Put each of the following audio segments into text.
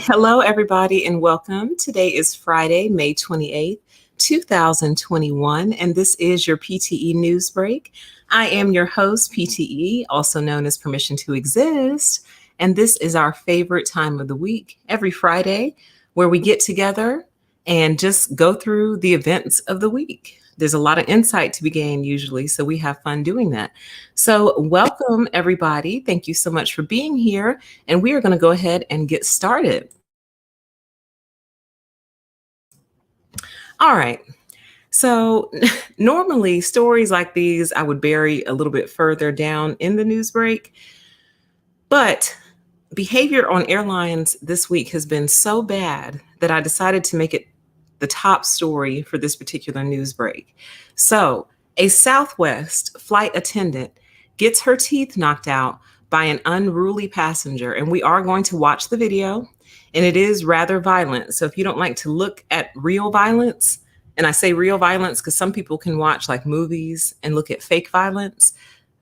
Hello, everybody, and welcome. Today is Friday, May 28th, 2021, and this is your PTE NewsBreak. I am your host, PTE, also known as Permission to Exist, and this is our favorite time of the week, every Friday, where we get together and just go through the events of the week. There's a lot of insight to be gained usually, so we have fun doing that. So welcome, everybody. Thank you so much for being here, and we are going to go ahead and get started. All right. So normally stories like these I would bury a little bit further down in the news break, but behavior on airlines this week has been so bad that I decided to make it the top story for this particular news break. So a Southwest flight attendant gets her teeth knocked out by an unruly passenger, and we are going to watch the video, and it is rather violent. So if you don't like to look at real violence, and I say real violence because some people can watch like movies and look at fake violence,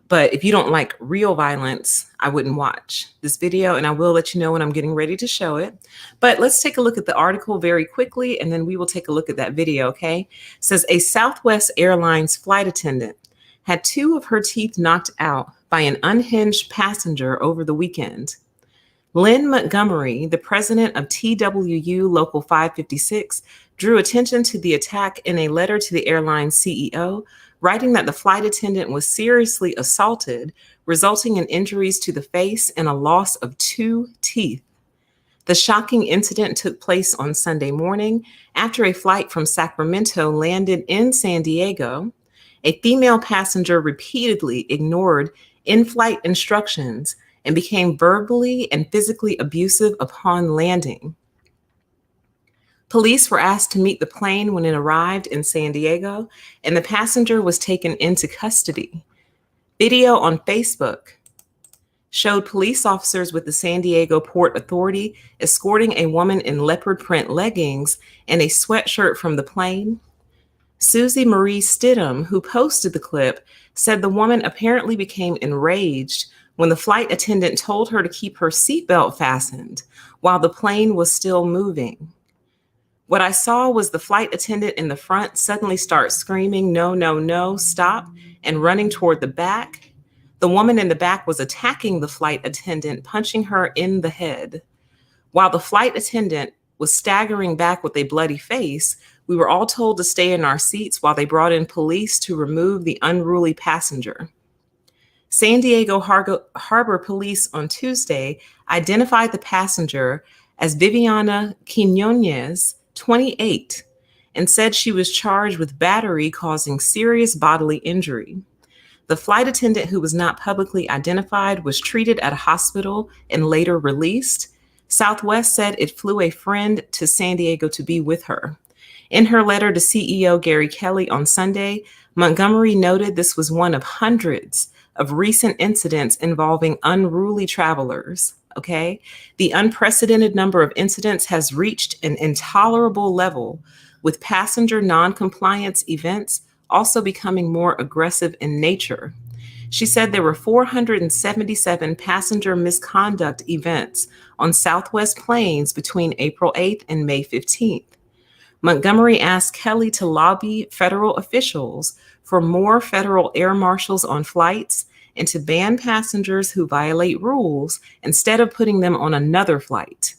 but if you don't like real violence, I wouldn't watch this video, and I will let you know when I'm getting ready to show it. But let's take a look at the article very quickly, and then we will take a look at that video, okay? It says a Southwest Airlines flight attendant had two of her teeth knocked out by an unhinged passenger over the weekend. Lynn Montgomery, the president of TWU Local 556, drew attention to the attack in a letter to the airline's CEO, writing that the flight attendant was seriously assaulted, resulting in injuries to the face and a loss of two teeth. The shocking incident took place on Sunday morning after a flight from Sacramento landed in San Diego. A female passenger repeatedly ignored in-flight instructions and became verbally and physically abusive upon landing. Police were asked to meet the plane when it arrived in San Diego, and the passenger was taken into custody. Video on Facebook showed police officers with the San Diego Port Authority escorting a woman in leopard print leggings and a sweatshirt from the plane. Susie Marie Stidham, who posted the clip, said the woman apparently became enraged when the flight attendant told her to keep her seatbelt fastened while the plane was still moving. What I saw was the flight attendant in the front suddenly start screaming, "No, no, no, stop," and running toward the back. The woman in the back was attacking the flight attendant, punching her in the head. While the flight attendant was staggering back with a bloody face, we were all told to stay in our seats while they brought in police to remove the unruly passenger. San Diego Harbor Police on Tuesday identified the passenger as Viviana Quinones, 28, and said she was charged with battery causing serious bodily injury. The flight attendant, who was not publicly identified, was treated at a hospital and later released. Southwest said it flew a friend to San Diego to be with her. In her letter to CEO Gary Kelly on Sunday, Montgomery noted this was one of hundreds of recent incidents involving unruly travelers. Okay, the unprecedented number of incidents has reached an intolerable level, with passenger non-compliance events also becoming more aggressive in nature. She said there were 477 passenger misconduct events on Southwest planes between April 8th and May 15th. Montgomery asked Kelly to lobby federal officials for more federal air marshals on flights and to ban passengers who violate rules instead of putting them on another flight.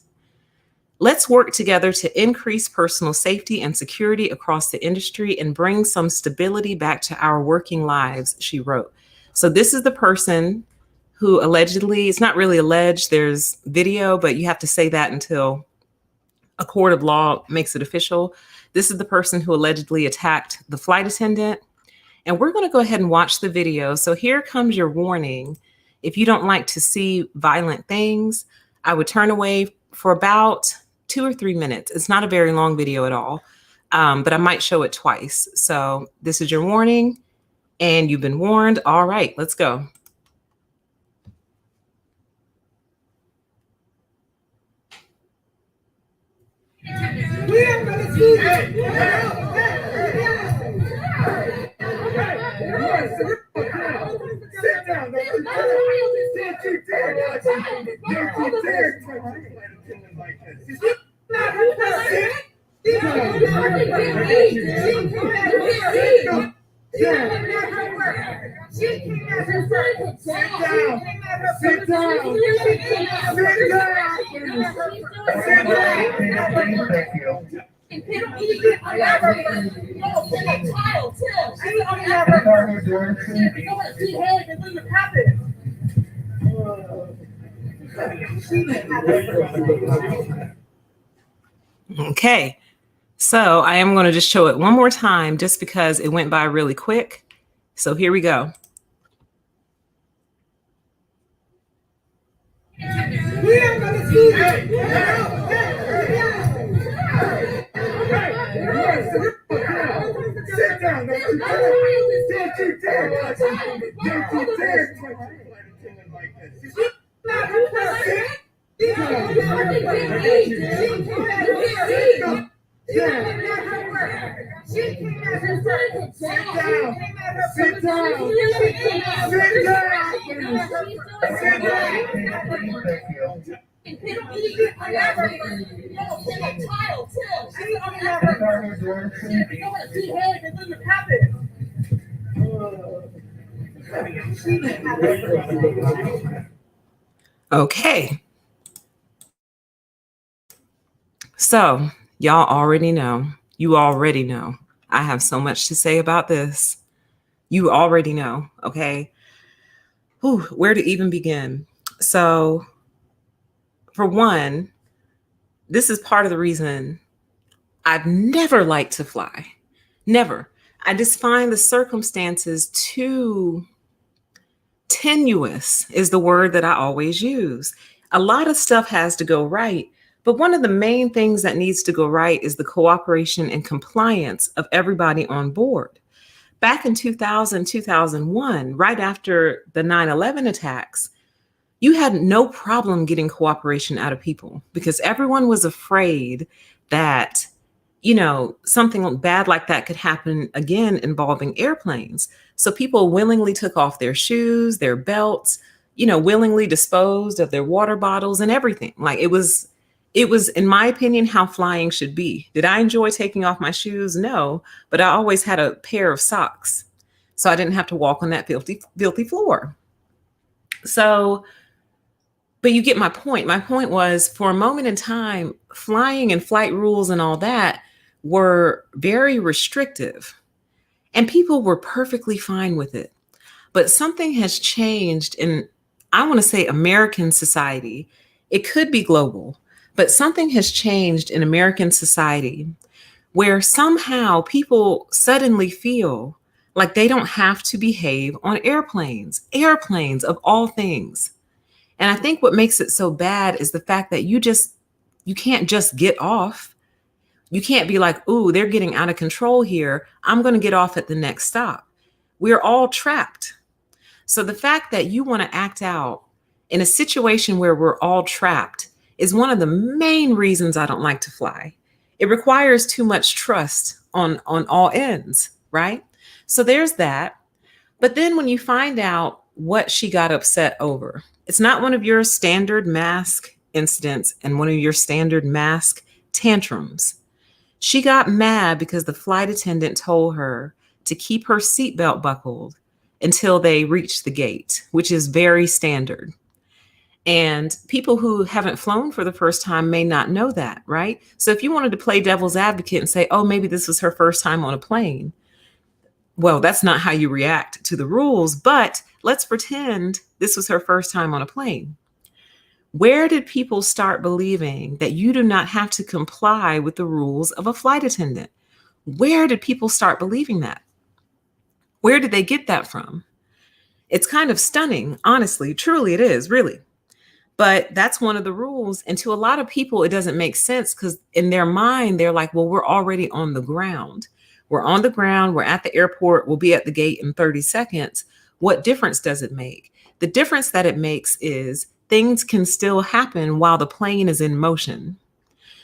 Let's work together to increase personal safety and security across the industry and bring some stability back to our working lives, she wrote. So this is the person who allegedly, it's not really alleged, there's video, but you have to say that until a court of law makes it official. This is the person who allegedly attacked the flight attendant. And we're going to go ahead and watch the video. So here comes your warning. If you don't like to see violent things, I would turn away for about 2 or 3 minutes. It's not a very long video at all, but I might show it twice. So this is your warning, and you've been warned. All right, let's go. We are going to see sit down. Okay, so I am going to just show it one more time just because it went by really quick. So here we go. We are going to see sit down. Don't you dare. Don't you dare. Okay. So y'all already know. You already know. I have so much to say about this. You already know. Okay. Whew, where to even begin? So, for one, this is part of the reason I've never liked to fly. Never. I just find the circumstances too tenuous, is the word that I always use. A lot of stuff has to go right, but one of the main things that needs to go right is the cooperation and compliance of everybody on board. Back in 2000, 2001, right after the 9/11 attacks, you had no problem getting cooperation out of people because everyone was afraid that, something bad like that could happen again involving airplanes. So people willingly took off their shoes, their belts, willingly disposed of their water bottles and everything. Like it was, in my opinion, how flying should be. Did I enjoy taking off my shoes? No, but I always had a pair of socks, so I didn't have to walk on that filthy floor. So, but you get my point. My point was, for a moment in time, flying and flight rules and all that were very restrictive, and people were perfectly fine with it. But something has changed in, I want to say, American society. It could be global, but something has changed in American society where somehow people suddenly feel like they don't have to behave on airplanes of all things. And I think what makes it so bad is the fact that you can't just get off. You can't be like, ooh, they're getting out of control here. I'm going to get off at the next stop. We're all trapped. So the fact that you want to act out in a situation where we're all trapped is one of the main reasons I don't like to fly. It requires too much trust on all ends, right? So there's that. But then when you find out what she got upset over, it's not one of your standard mask incidents and one of your standard mask tantrums. She got mad because the flight attendant told her to keep her seatbelt buckled until they reached the gate, which is very standard. And people who haven't flown for the first time may not know that, right? So if you wanted to play devil's advocate and say, oh, maybe this was her first time on a plane, well, that's not how you react to the rules, but let's pretend this was her first time on a plane. Where did people start believing that you do not have to comply with the rules of a flight attendant? Where did people start believing that? Where did they get that from? It's kind of stunning, honestly. Truly, it is, really. But that's one of the rules. And to a lot of people, it doesn't make sense because in their mind, they're like, well, we're already on the ground. We're on the ground. We're at the airport. We'll be at the gate in 30 seconds. What difference does it make? The difference that it makes is things can still happen while the plane is in motion.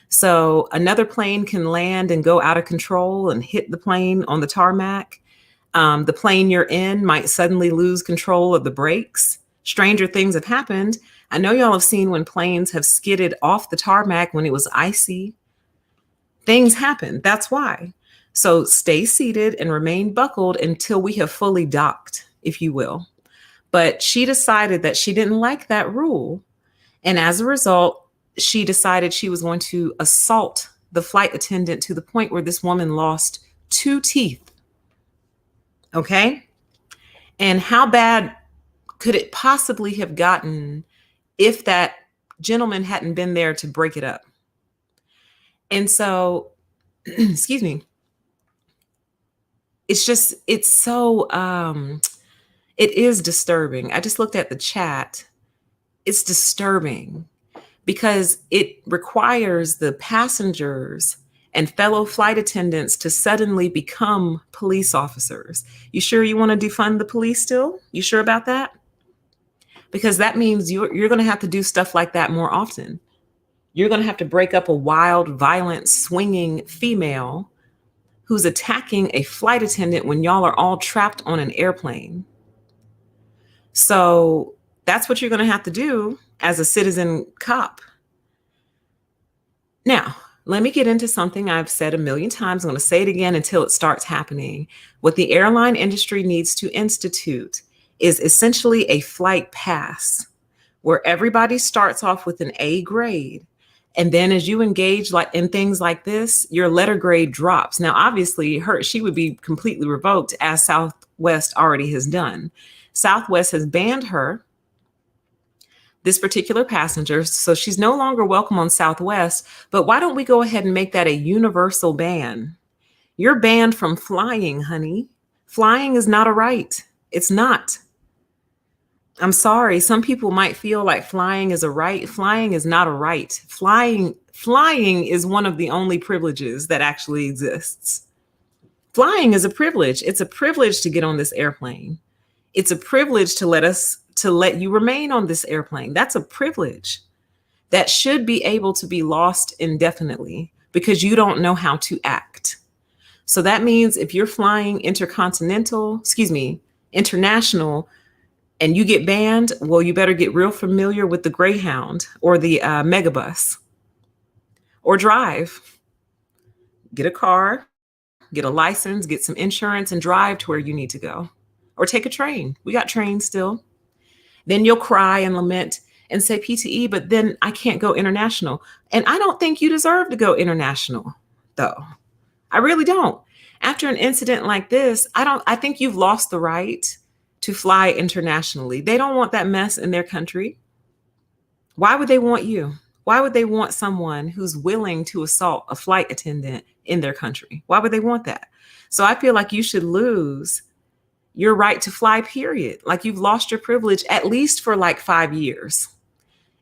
So another plane can land and go out of control and hit the plane on the tarmac. The plane you're in might suddenly lose control of the brakes. Stranger things have happened. I know y'all have seen when planes have skidded off the tarmac when it was icy. Things happen. That's why. So stay seated and remain buckled until we have fully docked, if you will. But she decided that she didn't like that rule. And as a result, she decided she was going to assault the flight attendant to the point where this woman lost 2 teeth. Okay? And how bad could it possibly have gotten if that gentleman hadn't been there to break it up? And so, excuse me, it's so, it is disturbing. I just looked at the chat. It's disturbing because it requires the passengers and fellow flight attendants to suddenly become police officers. You sure you want to defund the police still? You sure about that? Because that means you're going to have to do stuff like that more often. You're going to have to break up a wild, violent, swinging female who's attacking a flight attendant when y'all are all trapped on an airplane. So that's what you're going to have to do as a citizen cop. Now, let me get into something I've said a million times. I'm going to say it again until it starts happening. What the airline industry needs to institute is essentially a flight pass where everybody starts off with an A grade. And then as you engage like in things like this, your letter grade drops. Now, obviously, she would be completely revoked, as Southwest already has done. Southwest has banned her, this particular passenger, so she's no longer welcome on Southwest. But why don't we go ahead and make that a universal ban? You're banned from flying, honey. Flying is not a right. It's not. I'm sorry. Some people might feel like flying is a right. Flying is not a right. Flying is one of the only privileges that actually exists. Flying is a privilege. It's a privilege to get on this airplane. It's a privilege to let you remain on this airplane. That's a privilege that should be able to be lost indefinitely because you don't know how to act. So that means if you're flying international, and you get banned, well, you better get real familiar with the Greyhound or the Megabus, or drive. Get a car, get a license, get some insurance, and drive to where you need to go. Or take a train. We got trains still. Then you'll cry and lament and say PTE, but then I can't go international. And I don't think you deserve to go international, though. I really don't. After an incident like this, I think you've lost the right to fly internationally. They don't want that mess in their country. Why would they want you? Why would they want someone who's willing to assault a flight attendant in their country? Why would they want that? So I feel like you should lose your right to fly, period. Like you've lost your privilege at least for like 5 years.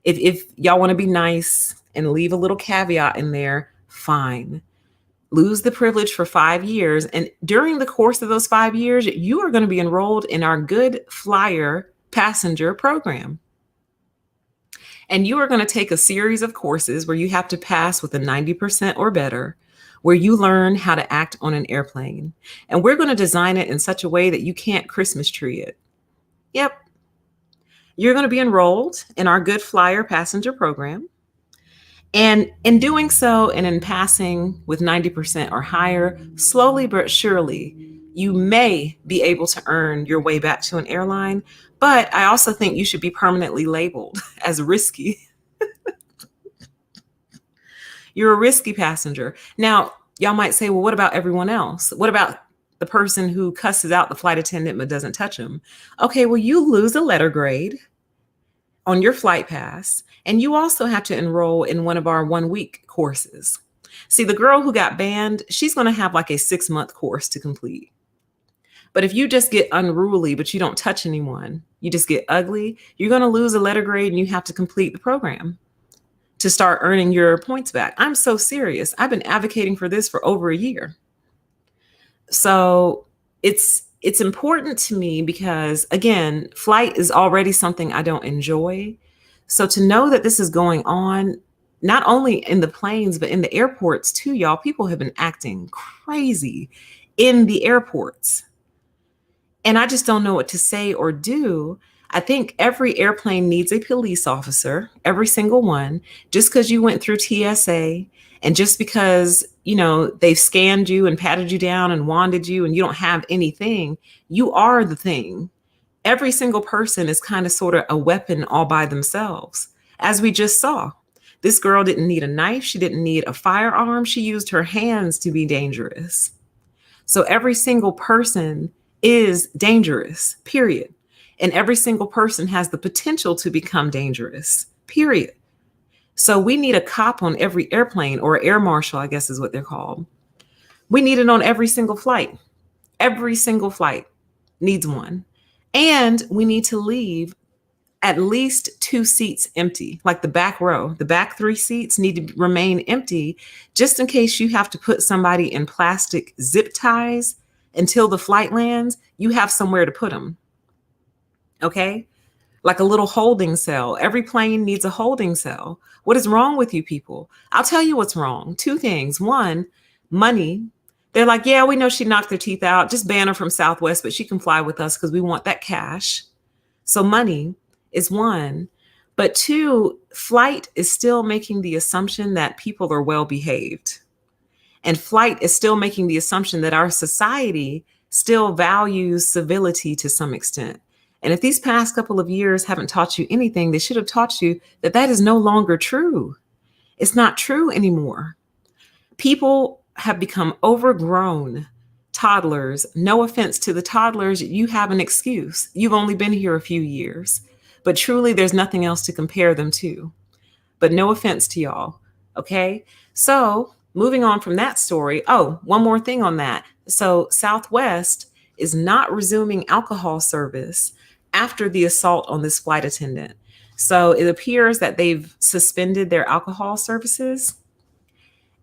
If y'all want to be nice and leave a little caveat in there, fine. Lose the privilege for 5 years. And during the course of those 5 years, you are going to be enrolled in our Good Flyer passenger program. And you are going to take a series of courses where you have to pass with a 90% or better, where you learn how to act on an airplane. And we're going to design it in such a way that you can't Christmas tree it. Yep. You're going to be enrolled in our Good Flyer passenger program. And in doing so, and in passing with 90% or higher, slowly but surely, you may be able to earn your way back to an airline. But I also think you should be permanently labeled as risky. You're a risky passenger. Now, y'all might say, well, what about everyone else? What about the person who cusses out the flight attendant but doesn't touch him? Okay, well, you lose a letter grade on your flight pass, and you also have to enroll in one of our 1-week courses. See, the girl who got banned, she's going to have like a 6-month course to complete. But if you just get unruly, but you don't touch anyone, you just get ugly, you're going to lose a letter grade and you have to complete the program to start earning your points back. I'm so serious. I've been advocating for this for over a year. So it's important to me because, again, flight is already something I don't enjoy. So to know that this is going on, not only in the planes, but in the airports too, y'all, people have been acting crazy in the airports. And I just don't know what to say or do. I think every airplane needs a police officer, every single one. Just because you went through TSA and just because, they've scanned you and patted you down and wanded you and you don't have anything, you are the thing. Every single person is kind of sort of a weapon all by themselves. As we just saw, this girl didn't need a knife. She didn't need a firearm. She used her hands to be dangerous. So every single person is dangerous, period. And every single person has the potential to become dangerous, period. So we need a cop on every airplane, or air marshal, I guess is what they're called. We need it on every single flight. Every single flight needs one. And we need to leave at least 2 seats empty, like the back row. The back 3 seats need to remain empty just in case you have to put somebody in plastic zip ties until the flight lands. You have somewhere to put them. Okay? Like a little holding cell. Every plane needs a holding cell. What is wrong with you people? I'll tell you what's wrong. 2 things. 1, money. They're like, yeah, we know she knocked her teeth out. Just ban her from Southwest, but she can fly with us because we want that cash. So money is 1. But 2, flight is still making the assumption that people are well behaved. And flight is still making the assumption that our society still values civility to some extent. And if these past couple of years haven't taught you anything, they should have taught you that that is no longer true. It's not true anymore. People have become overgrown toddlers. No offense to the toddlers, you have an excuse. You've only been here a few years, but truly there's nothing else to compare them to. But no offense to y'all, okay? So moving on from that story, one more thing on that. So Southwest is not resuming alcohol service after the assault on this flight attendant. So it appears that they've suspended their alcohol services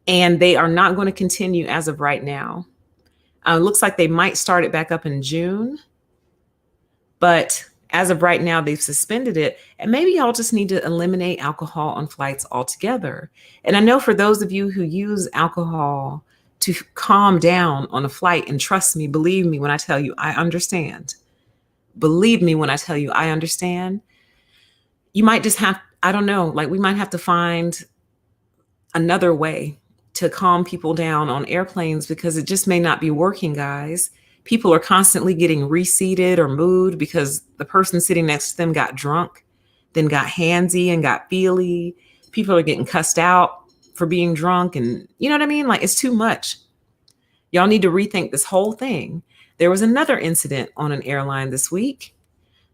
and they are not going to continue as of right now. It looks like they might start it back up in June, but as of right now, they've suspended it. And maybe y'all just need to eliminate alcohol on flights altogether. And I know for those of you who use alcohol to calm down on a flight, and trust me, believe me when I tell you, I understand. Believe me when I tell you, I understand. You might just have, I don't know, like we might have to find another way to calm people down on airplanes because it just may not be working, guys. People are constantly getting reseated or moved because the person sitting next to them got drunk, then got handsy and got feely. People are getting cussed out for being drunk. And you know what I mean? Like, it's too much. Y'all need to rethink this whole thing. There was another incident on an airline this week.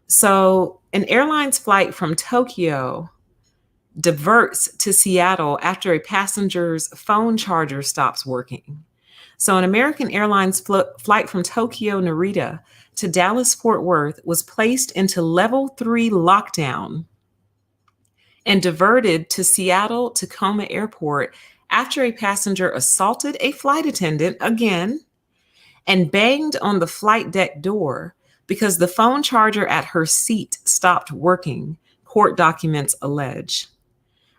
So an airline's flight from Tokyo diverts to Seattle after a passenger's phone charger stops working. So an American Airlines flight from Tokyo Narita to Dallas Fort Worth was placed into level 3 lockdown and diverted to Seattle Tacoma Airport after a passenger assaulted a flight attendant again and banged on the flight deck door because the phone charger at her seat stopped working, court documents allege.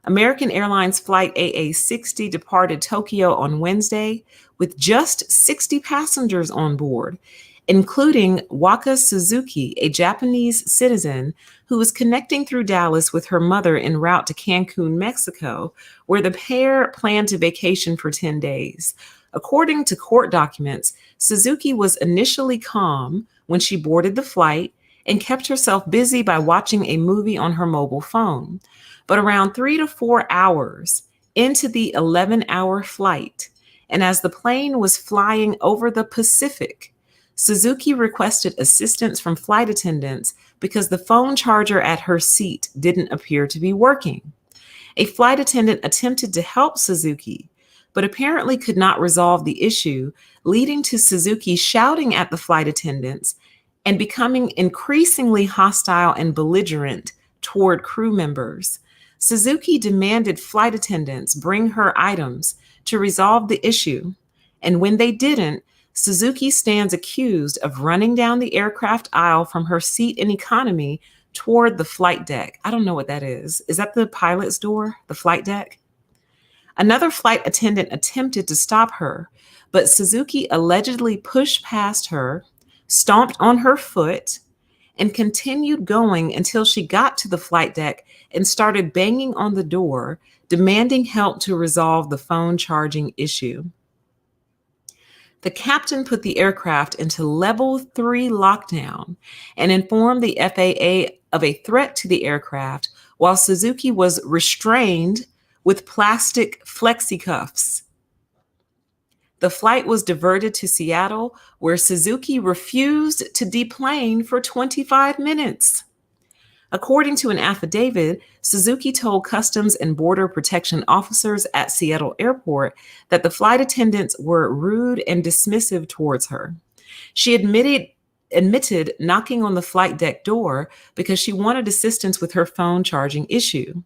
American Airlines Flight AA60 departed Tokyo on Wednesday with just 60 passengers on board, including Waka Suzuki, a Japanese citizen who was connecting through Dallas with her mother en route to Cancun, Mexico, where the pair planned to vacation for 10 days. According to court documents, Suzuki was initially calm when she boarded the flight and kept herself busy by watching a movie on her mobile phone. But around 3 to 4 hours into the 11-hour flight, and as the plane was flying over the Pacific, Suzuki requested assistance from flight attendants because the phone charger at her seat didn't appear to be working. A flight attendant attempted to help Suzuki, but apparently could not resolve the issue, leading to Suzuki shouting at the flight attendants and becoming increasingly hostile and belligerent toward crew members. Suzuki demanded flight attendants bring her items to resolve the issue, and when they didn't, Suzuki stands accused of running down the aircraft aisle from her seat in economy toward the flight deck. I don't know what that is. Is that the pilot's door, the flight deck? Another flight attendant attempted to stop her, but Suzuki allegedly pushed past her, stomped on her foot, and continued going until she got to the flight deck and started banging on the door, demanding help to resolve the phone charging issue. The captain put the aircraft into level 3 lockdown and informed the FAA of a threat to the aircraft, while Suzuki was restrained with plastic flexi-cuffs. The flight was diverted to Seattle, where Suzuki refused to deplane for 25 minutes. According to an affidavit, Suzuki told Customs and Border Protection officers at Seattle Airport that the flight attendants were rude and dismissive towards her. She admitted knocking on the flight deck door because she wanted assistance with her phone charging issue.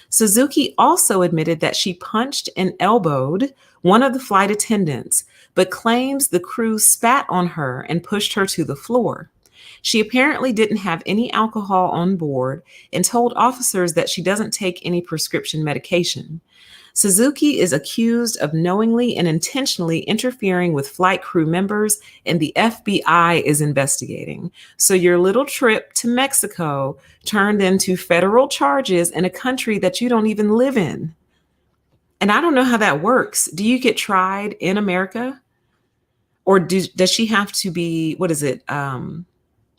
Suzuki also admitted that she punched and elbowed one of the flight attendants, but claims the crew spat on her and pushed her to the floor. She apparently didn't have any alcohol on board and told officers that she doesn't take any prescription medication. Suzuki is accused of knowingly and intentionally interfering with flight crew members, and the FBI is investigating. So your little trip to Mexico turned into federal charges in a country that you don't even live in. And I don't know how that works. Do you get tried in America? Or does she have to be, what is it?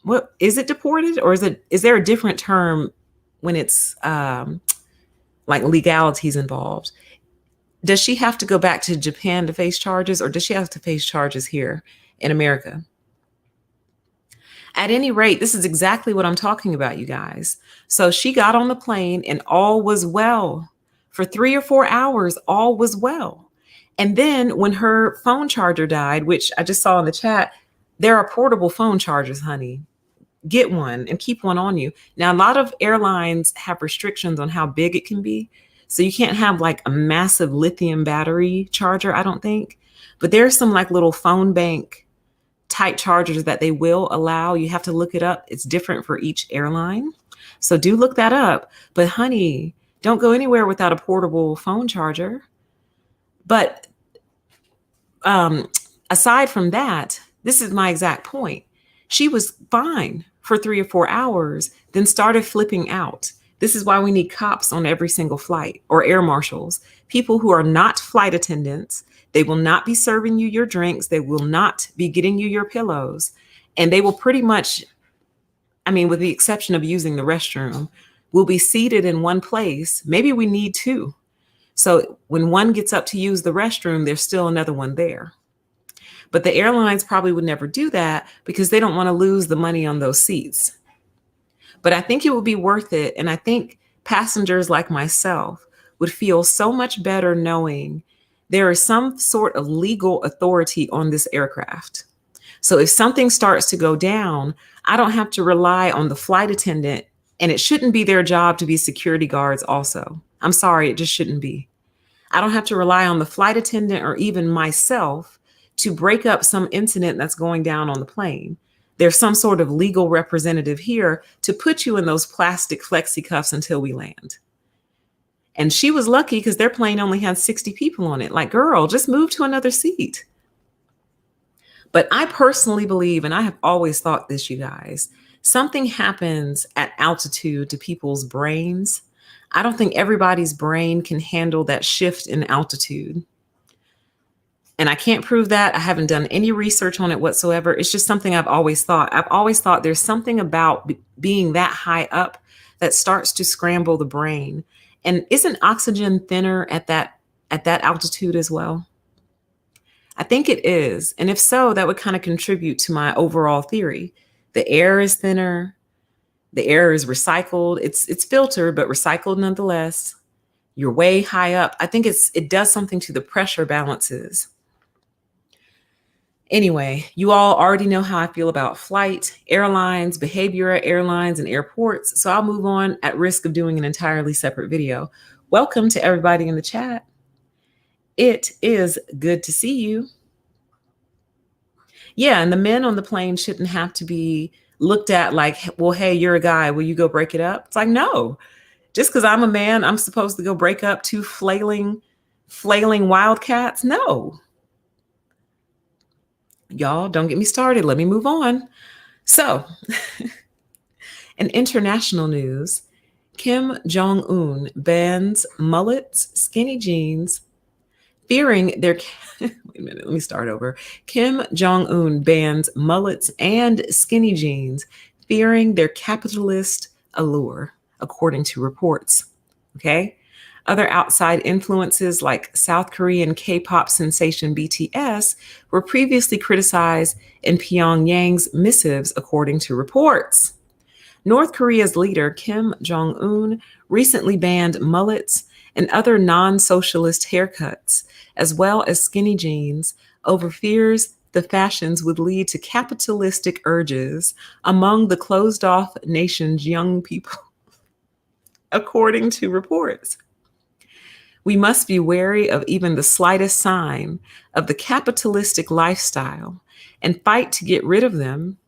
What is it, deported, or is there a different term when it's like legalities involved? Does she have to go back to Japan to face charges, or does she have to face charges here in America? At any rate, this is exactly what I'm talking about, you guys. So she got on the plane and all was well. For 3 or 4 hours, all was well. And then when her phone charger died, which I just saw in the chat, there are portable phone chargers, honey. Get one and keep one on you. Now, a lot of airlines have restrictions on how big it can be. So you can't have like a massive lithium battery charger, I don't think. But there's some like little phone bank type chargers that they will allow. You have to look it up. It's different for each airline. So do look that up. But honey, don't go anywhere without a portable phone charger. But aside from that, this is my exact point. She was fine for 3 or 4 hours, then started flipping out. This is why we need cops on every single flight, or air marshals, people who are not flight attendants. They will not be serving you your drinks. They will not be getting you your pillows. And they will pretty much, I mean, with the exception of using the restroom, will be seated in one place. Maybe we need two. So when one gets up to use the restroom, there's still another one there. But the airlines probably would never do that because they don't want to lose the money on those seats. But I think it would be worth it. And I think passengers like myself would feel so much better knowing there is some sort of legal authority on this aircraft. So if something starts to go down, I don't have to rely on the flight attendant, and it shouldn't be their job to be security guards also. I'm sorry, it just shouldn't be. I don't have to rely on the flight attendant or even myself to break up some incident that's going down on the plane. There's some sort of legal representative here to put you in those plastic flexi cuffs until we land. And she was lucky because their plane only had 60 people on it. Like, girl, just move to another seat. But I personally believe, and I have always thought this, you guys, something happens at altitude to people's brains. I don't think everybody's brain can handle that shift in altitude. And I can't prove that. I haven't done any research on it whatsoever. It's just something I've always thought. I've always thought there's something about being that high up that starts to scramble the brain. And isn't oxygen thinner at that altitude as well? I think it is. And if so, that would kind of contribute to my overall theory. The air is thinner. The air is recycled. It's filtered, but recycled nonetheless. You're way high up. I think it does something to the pressure balances. Anyway, you all already know how I feel about flight, airlines, behavior at airlines and airports. So I'll move on at risk of doing an entirely separate video. Welcome to everybody in the chat. It is good to see you. Yeah, and the men on the plane shouldn't have to be looked at like, well, hey, you're a guy. Will you go break it up? It's like, no, just because I'm a man, I'm supposed to go break up two flailing wildcats? No. Y'all, don't get me started. Let me move on. So In international news, Kim Jong-un bans mullets, skinny jeans, fearing their wait a minute, let me start over. Kim Jong-un bans mullets and skinny jeans, fearing their capitalist allure, according to reports. Okay? Other outside influences like South Korean K-pop sensation BTS were previously criticized in Pyongyang's missives, according to reports. North Korea's leader, Kim Jong-un, recently banned mullets and other non-socialist haircuts, as well as skinny jeans, over fears the fashions would lead to capitalistic urges among the closed-off nation's young people, according to reports. We must be wary of even the slightest sign of the capitalistic lifestyle and fight to get rid of them,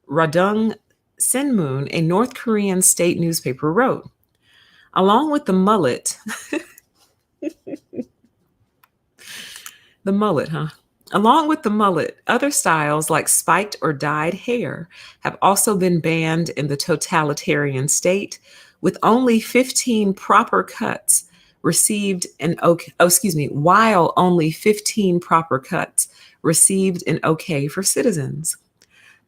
Radung Sinmun, a North Korean state newspaper, wrote. Along with the mullet, the mullet, huh? Along with the mullet, other styles like spiked or dyed hair have also been banned in the totalitarian state, with only 15 proper cuts received while only 15 proper cuts received an okay for citizens.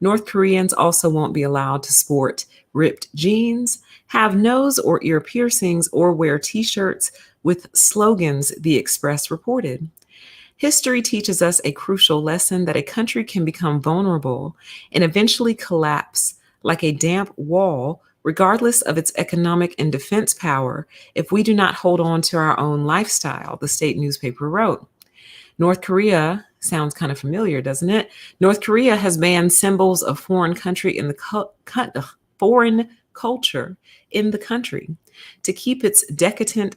North Koreans also won't be allowed to sport ripped jeans, have nose or ear piercings, or wear t-shirts with slogans, the Express reported. History teaches us a crucial lesson that a country can become vulnerable and eventually collapse like a damp wall, regardless of its economic and defense power, if we do not hold on to our own lifestyle, the state newspaper wrote. North Korea sounds kind of familiar, doesn't it? North Korea has banned symbols of foreign country in the foreign culture in the country to keep its decadent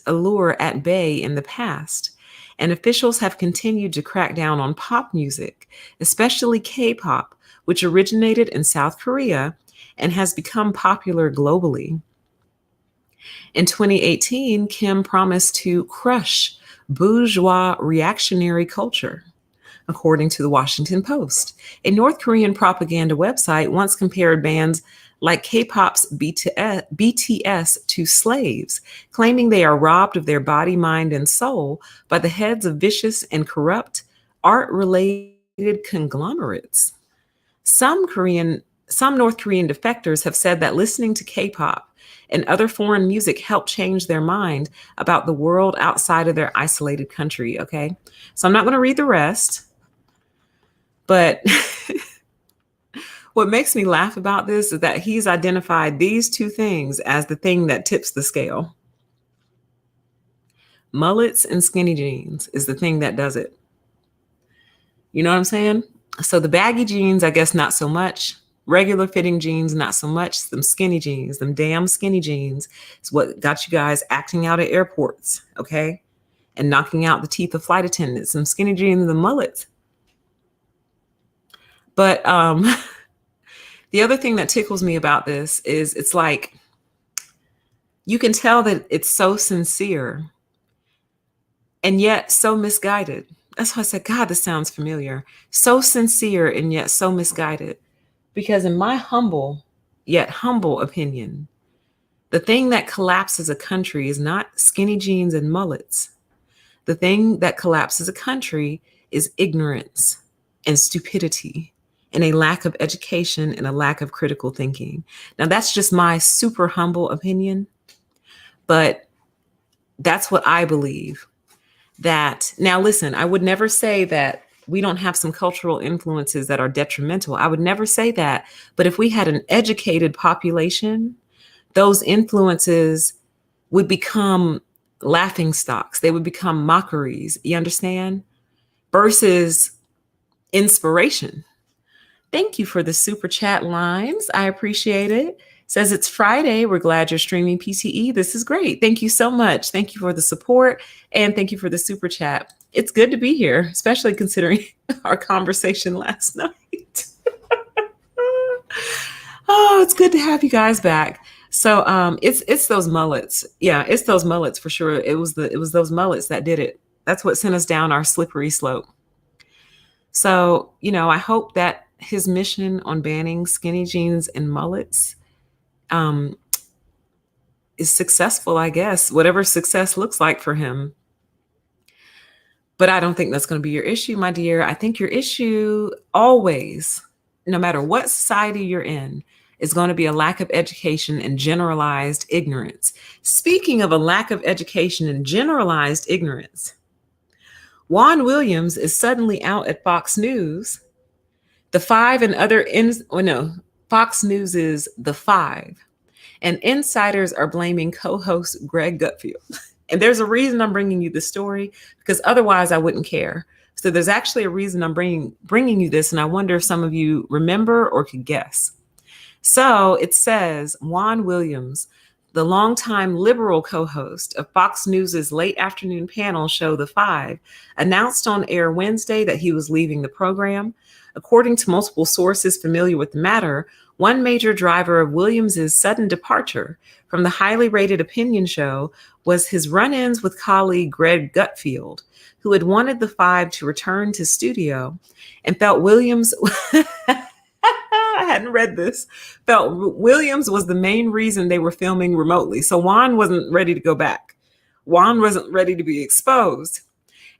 allure at bay in the past. And officials have continued to crack down on pop music, especially K-pop, which originated in South Korea and has become popular globally. In 2018, Kim promised to crush bourgeois reactionary culture, according to the Washington Post. A North Korean propaganda website once compared bands like K-pop's BTS to slaves, claiming they are robbed of their body, mind, and soul by the heads of vicious and corrupt art-related conglomerates. Some North Korean defectors have said that listening to K-pop and other foreign music helped change their mind about the world outside of their isolated country, okay? So I'm not going to read the rest, but what makes me laugh about this is that he's identified these two things as the thing that tips the scale. Mullets and skinny jeans is the thing that does it. You know what I'm saying? So the baggy jeans, I guess not so much. Regular fitting jeans, not so much. Them skinny jeans, them damn skinny jeans is what got you guys acting out at airports, okay? And knocking out the teeth of flight attendants. Some skinny jeans and the mullets. But the other thing that tickles me about this is it's like, you can tell that it's so sincere and yet so misguided. That's why I said, God, this sounds familiar. So sincere and yet so misguided. Because in my humble yet humble opinion, the thing that collapses a country is not skinny jeans and mullets. The thing that collapses a country is ignorance and stupidity and a lack of education and a lack of critical thinking. Now, that's just my super humble opinion, but that's what I believe. That now, listen, I would never say that we don't have some cultural influences that are detrimental. I would never say that. But if we had an educated population, those influences would become laughing stocks. They would become mockeries. You understand? Versus inspiration. Thank you for the super chat lines. I appreciate it. Says it's Friday. We're glad you're streaming PTE. This is great. Thank you so much. Thank you for the support and thank you for the super chat. It's good to be here, especially considering our conversation last night. Oh, it's good to have you guys back. So it's those mullets. Yeah, it's those mullets for sure. It was those mullets that did it. That's what sent us down our slippery slope. So, I hope that his mission on banning skinny jeans and mullets is successful, I guess, whatever success looks like for him. But I don't think that's going to be your issue, my dear. I think your issue always, no matter what society you're in, is going to be a lack of education and generalized ignorance. Speaking of a lack of education and generalized ignorance, Juan Williams is suddenly out at Fox News. The Five and other, Fox News is The Five. And insiders are blaming co-host Greg Gutfield. And there's a reason I'm bringing you this story, because otherwise I wouldn't care. So there's actually a reason I'm bringing you this, and I wonder if some of you remember or could guess. So it says Juan Williams, the longtime liberal co-host of Fox News's late afternoon panel show The Five, announced on air Wednesday that he was leaving the program. According to multiple sources familiar with the matter, one major driver of Williams's sudden departure from the highly rated opinion show was his run-ins with colleague Greg Gutfield, who had wanted The Five to return to studio and felt Williams I hadn't read this, felt Williams was the main reason they were filming remotely. So Juan wasn't ready to go back. Juan wasn't ready to be exposed.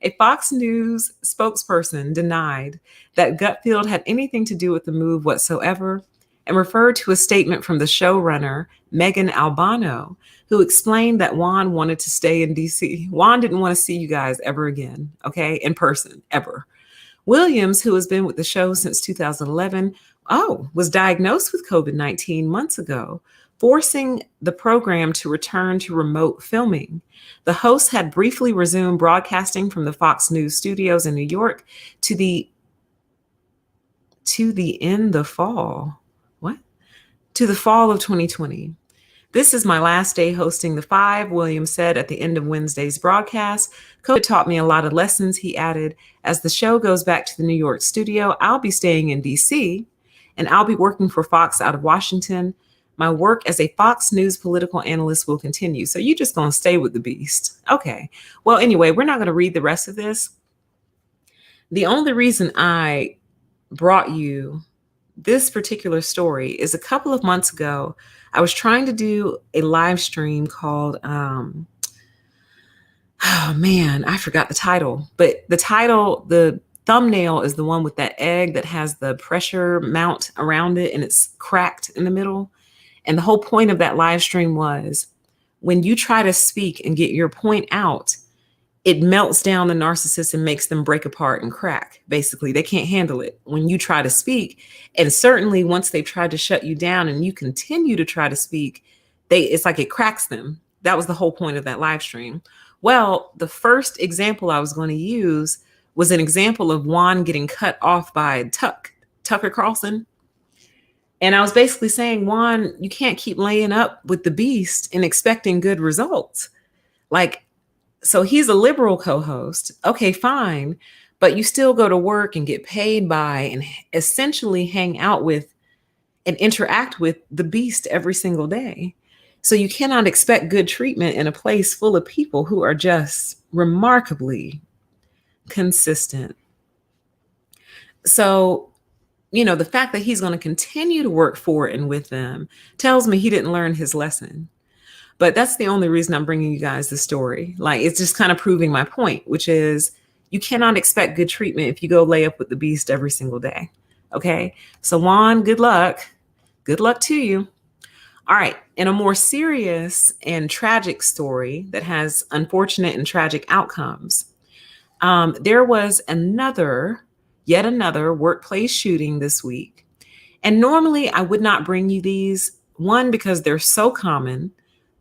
A Fox News spokesperson denied that Gutfield had anything to do with the move whatsoever and referred to a statement from the showrunner, Megan Albano, who explained that Juan wanted to stay in DC. Juan didn't want to see you guys ever again, okay, in person, ever. Williams, who has been with the show since 2011, was diagnosed with COVID-19 months ago, forcing the program to return to remote filming. The host had briefly resumed broadcasting from the Fox News studios in New York to the fall of 2020. This is my last day hosting The Five, Williams said at the end of Wednesday's broadcast. COVID taught me a lot of lessons, he added. As the show goes back to the New York studio, I'll be staying in DC, and I'll be working for Fox out of Washington. My work as a Fox News political analyst will continue. So you're just going to stay with the beast. Okay. Well, anyway, we're not going to read the rest of this. The only reason I brought you this particular story is a couple of months ago, I was trying to do a live stream called, I forgot the title, but the thumbnail is the one with that egg that has the pressure mount around it and it's cracked in the middle. And the whole point of that live stream was when you try to speak and get your point out, it melts down the narcissist and makes them break apart and crack. Basically, they can't handle it when you try to speak. And certainly once they've tried to shut you down and you continue to try to speak, it's like it cracks them. That was the whole point of that live stream. Well, the first example I was going to use was an example of Juan getting cut off by Tucker Carlson. And I was basically saying, Juan, you can't keep laying up with the beast and expecting good results. So he's a liberal co-host. Okay, fine. But you still go to work and get paid by and essentially hang out with and interact with the beast every single day. So you cannot expect good treatment in a place full of people who are just remarkably consistent. So, the fact that he's going to continue to work for and with them tells me he didn't learn his lesson. But that's the only reason I'm bringing you guys the story. It's just kind of proving my point, which is you cannot expect good treatment if you go lay up with the beast every single day. Okay. So Juan, good luck. Good luck to you. All right. In a more serious and tragic story that has unfortunate and tragic outcomes, there was yet another workplace shooting this week. And normally I would not bring you these, one, because they're so common.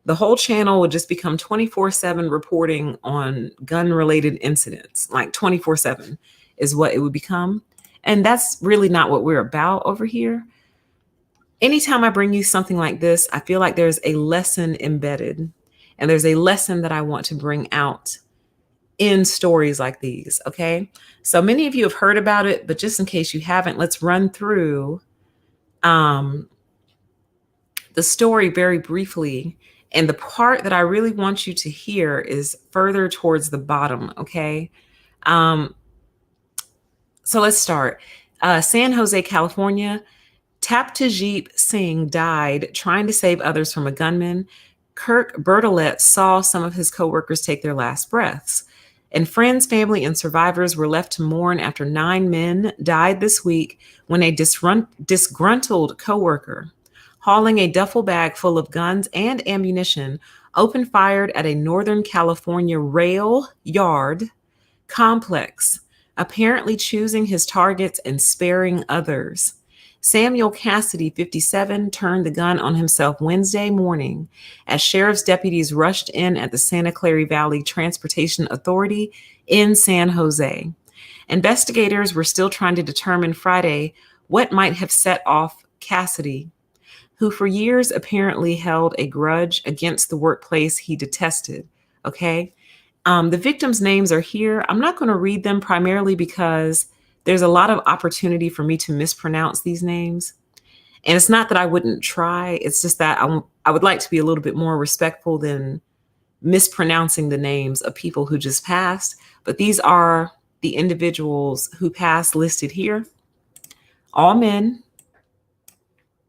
The whole channel would just become 24/7 reporting on gun-related incidents. 24/7 is what it would become. And that's really not what we're about over here. Anytime I bring you something like this, I feel like there's a lesson embedded. And there's a lesson that I want to bring out in stories like these, okay? So many of you have heard about it, but just in case you haven't, let's run through the story very briefly. And the part that I really want you to hear is further towards the bottom, okay? So let's start. San Jose, California, Taptajit Singh died trying to save others from a gunman. Kirk Bertolet saw some of his coworkers take their last breaths. And friends, family, and survivors were left to mourn after 9 men died this week when a disgruntled coworker, hauling a duffel bag full of guns and ammunition, opened fire at a Northern California rail yard complex, apparently choosing his targets and sparing others. Samuel Cassidy, 57, turned the gun on himself Wednesday morning as sheriff's deputies rushed in at the Santa Clara Valley Transportation Authority in San Jose. Investigators were still trying to determine Friday what might have set off Cassidy, who for years apparently held a grudge against the workplace he detested. Okay? The victims' names are here. I'm not going to read them primarily because there's a lot of opportunity for me to mispronounce these names. And it's not that I wouldn't try. It's just that I would like to be a little bit more respectful than mispronouncing the names of people who just passed. But these are the individuals who passed listed here. All men.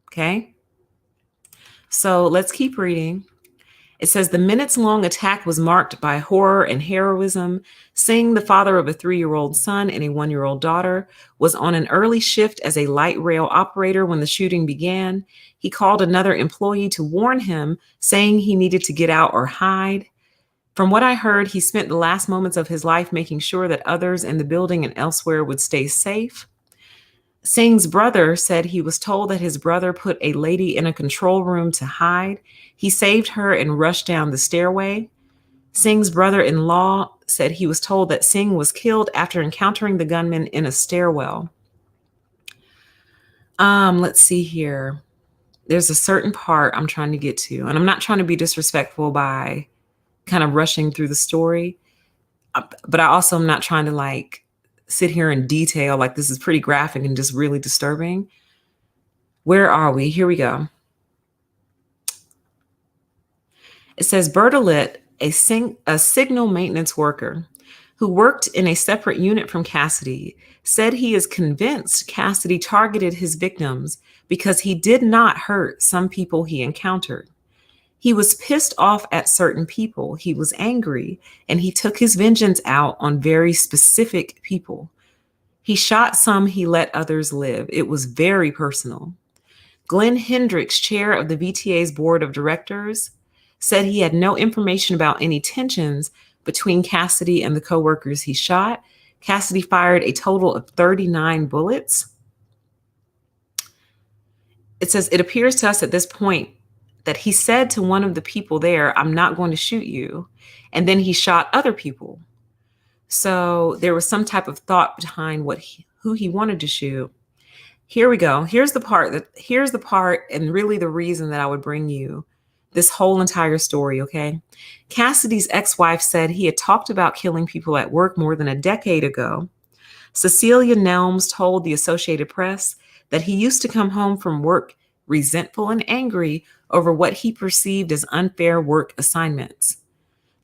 Okay. So let's keep reading. It says the minutes-long attack was marked by horror and heroism. Singh, the father of a 3-year-old son and a 1-year-old daughter, was on an early shift as a light rail operator when the shooting began. He called another employee to warn him, saying he needed to get out or hide. From what I heard, he spent the last moments of his life making sure that others in the building and elsewhere would stay safe. Singh's brother said he was told that his brother put a lady in a control room to hide. He saved her and rushed down the stairway. Singh's brother-in-law said he was told that Singh was killed after encountering the gunman in a stairwell. Let's see here. There's a certain part I'm trying to get to, and I'm not trying to be disrespectful by kind of rushing through the story, but I also am not trying to sit here in detail. This is pretty graphic and just really disturbing. Where are we? Here we go. It says Bertolet, a signal maintenance worker who worked in a separate unit from Cassidy, said he is convinced Cassidy targeted his victims because he did not hurt some people he encountered. He was pissed off at certain people. He was angry, and he took his vengeance out on very specific people. He shot some, he let others live. It was very personal. Glenn Hendricks, chair of the VTA's board of directors, said he had no information about any tensions between Cassidy and the coworkers he shot. Cassidy fired a total of 39 bullets. It says, it appears to us at this point that he said to one of the people there, "I'm not going to shoot you." And then he shot other people. So there was some type of thought behind who he wanted to shoot. Here we go. Here's the part and really the reason that I would bring you this whole entire story, okay? Cassidy's ex-wife said he had talked about killing people at work more than a decade ago. Cecilia Nelms told the Associated Press that he used to come home from work resentful and angry over what he perceived as unfair work assignments.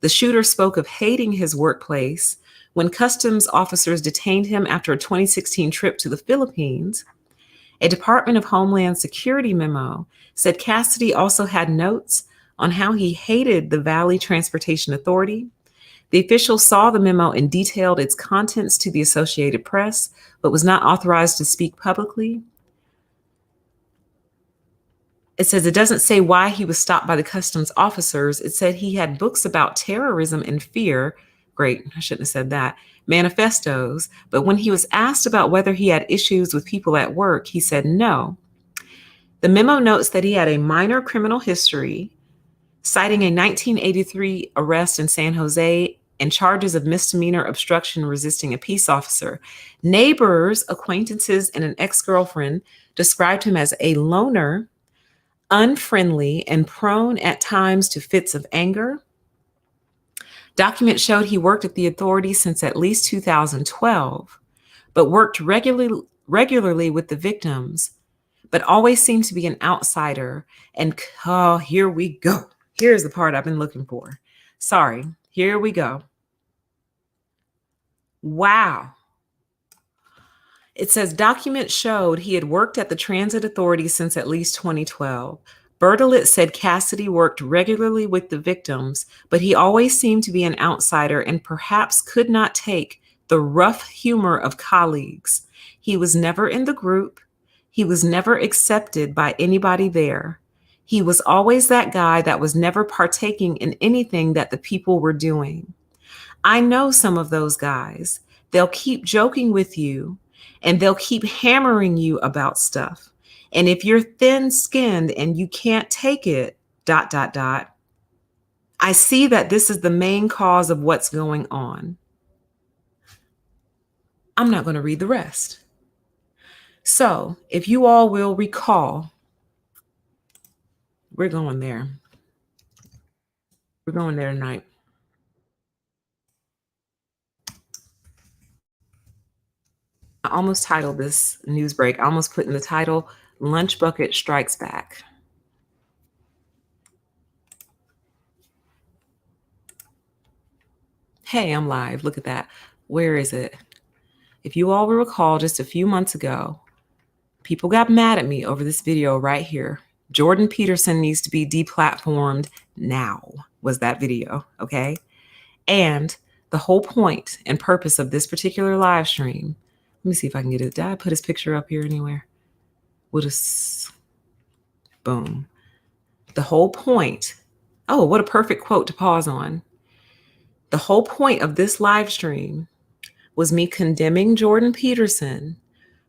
The shooter spoke of hating his workplace when customs officers detained him after a 2016 trip to the Philippines. A Department of Homeland Security memo said Cassidy also had notes on how he hated the Valley Transportation Authority. The official saw the memo and detailed its contents to the Associated Press, but was not authorized to speak publicly. It says it doesn't say why he was stopped by the customs officers. It said he had books about terrorism and fear. Great, I shouldn't have said that. Manifestos. But when he was asked about whether he had issues with people at work, he said no. The memo notes that he had a minor criminal history, citing a 1983 arrest in San Jose and charges of misdemeanor obstruction resisting a peace officer. Neighbors, acquaintances, and an ex-girlfriend described him as a loner, unfriendly, and prone at times to fits of anger. Documents showed he worked at the authority since at least 2012, but worked regularly with the victims, but always seemed to be an outsider. And here we go. Here's the part I've been looking for. Sorry, here we go. Wow. It says documents showed he had worked at the transit authority since at least 2012. Bertolet said Cassidy worked regularly with the victims, but he always seemed to be an outsider and perhaps could not take the rough humor of colleagues. He was never in the group. He was never accepted by anybody there. He was always that guy that was never partaking in anything that the people were doing. I know some of those guys. They'll keep joking with you and they'll keep hammering you about stuff. And if you're thin-skinned and you can't take it, ... I see that this is the main cause of what's going on. I'm not going to read the rest. So, if you all will recall, we're going there. We're going there tonight. I almost titled this news break. I almost put in the title, Lunch Bucket Strikes Back. Hey, I'm live. Look at that. Where is it? If you all will recall, just a few months ago, people got mad at me over this video right here. Jordan Peterson needs to be deplatformed now, was that video, okay? And the whole point and purpose of this particular live stream, let me see if I can get it. Did I put his picture up here anywhere? Boom. The whole point, oh, what a perfect quote to pause on. The whole point of this live stream was me condemning Jordan Peterson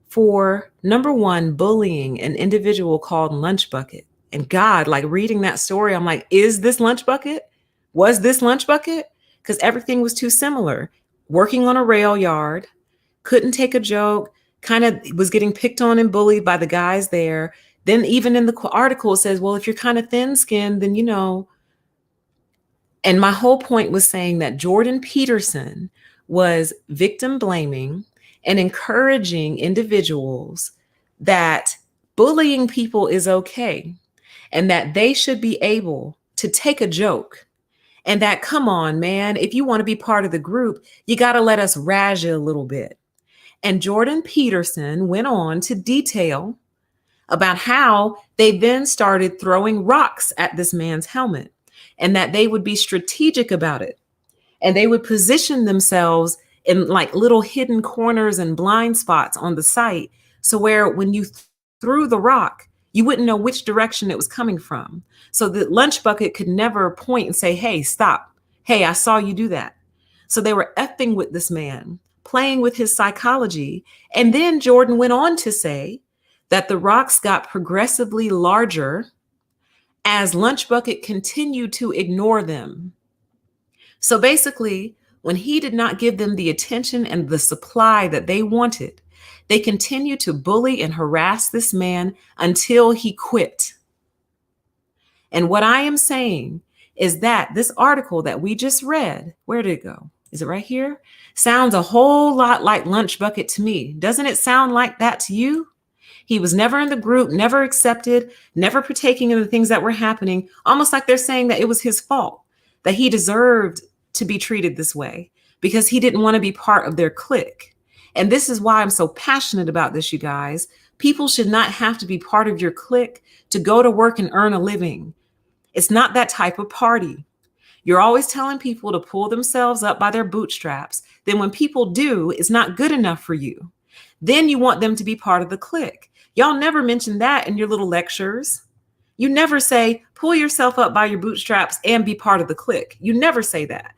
for, number one, bullying an individual called Lunch Bucket. And God, like reading that story, I'm like, is this Lunch Bucket? Was this Lunch Bucket? Because everything was too similar. Working on a rail yard, couldn't take a joke, kind of was getting picked on and bullied by the guys there. Then even in the article, it says, well, if you're kind of thin-skinned, then, you know. And my whole point was saying that Jordan Peterson was victim blaming and encouraging individuals that bullying people is okay and that they should be able to take a joke. And that, come on, man, if you want to be part of the group, you got to let us razz you a little bit. And Jordan Peterson went on to detail about how they then started throwing rocks at this man's helmet and that they would be strategic about it. And they would position themselves in like little hidden corners and blind spots on the site. So where when you threw the rock, you wouldn't know which direction it was coming from. So the Lunch Bucket could never point and say, hey, stop. Hey, I saw you do that. So they were effing with this man, playing with his psychology. And then Jordan went on to say that the rocks got progressively larger as Lunch Bucket continued to ignore them. So basically, when he did not give them the attention and the supply that they wanted, they continued to bully and harass this man until he quit. And what I am saying is that this article that we just read, where did it go? Is it right here? Sounds a whole lot like Lunch Bucket to me. Doesn't it sound like that to you? He was never in the group, never accepted, never partaking in the things that were happening, almost like they're saying that it was his fault, that he deserved to be treated this way because he didn't want to be part of their clique. And this is why I'm so passionate about this, you guys. People should not have to be part of your clique to go to work and earn a living. It's not that type of party. You're always telling people to pull themselves up by their bootstraps. Then when people do, it's not good enough for you. Then you want them to be part of the clique. Y'all never mention that in your little lectures. You never say, pull yourself up by your bootstraps and be part of the clique. You never say that.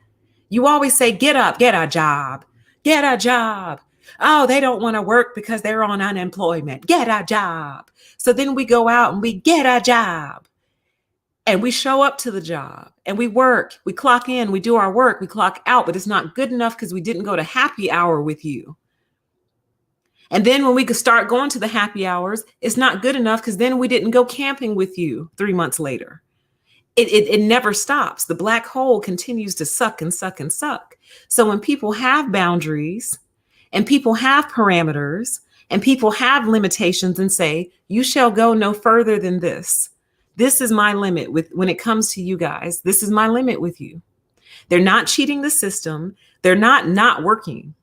You always say, get up, get a job, get a job. Oh, they don't want to work because they're on unemployment. Get a job. So then we go out and we get a job and we show up to the job and we work, we clock in, we do our work, we clock out, but it's not good enough because we didn't go to happy hour with you. And then when we could start going to the happy hours, it's not good enough because then we didn't go camping with you 3 months later. It never stops. The black hole continues to suck and suck and suck. So when people have boundaries and people have parameters and people have limitations and say, you shall go no further than this. This is my limit when it comes to you guys. This is my limit with you. They're not cheating the system. They're not working.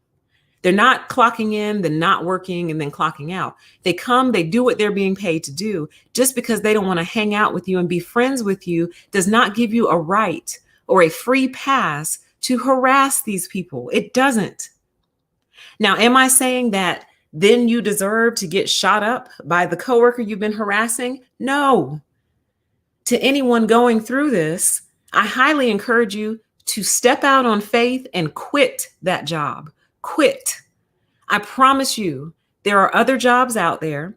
They're not clocking in, then not working, and then clocking out. They come, they do what they're being paid to do. Just because they don't want to hang out with you and be friends with you does not give you a right or a free pass to harass these people. It doesn't. Now, am I saying that then you deserve to get shot up by the coworker you've been harassing? No. To anyone going through this, I highly encourage you to step out on faith and quit that job. Quit. I promise you, there are other jobs out there.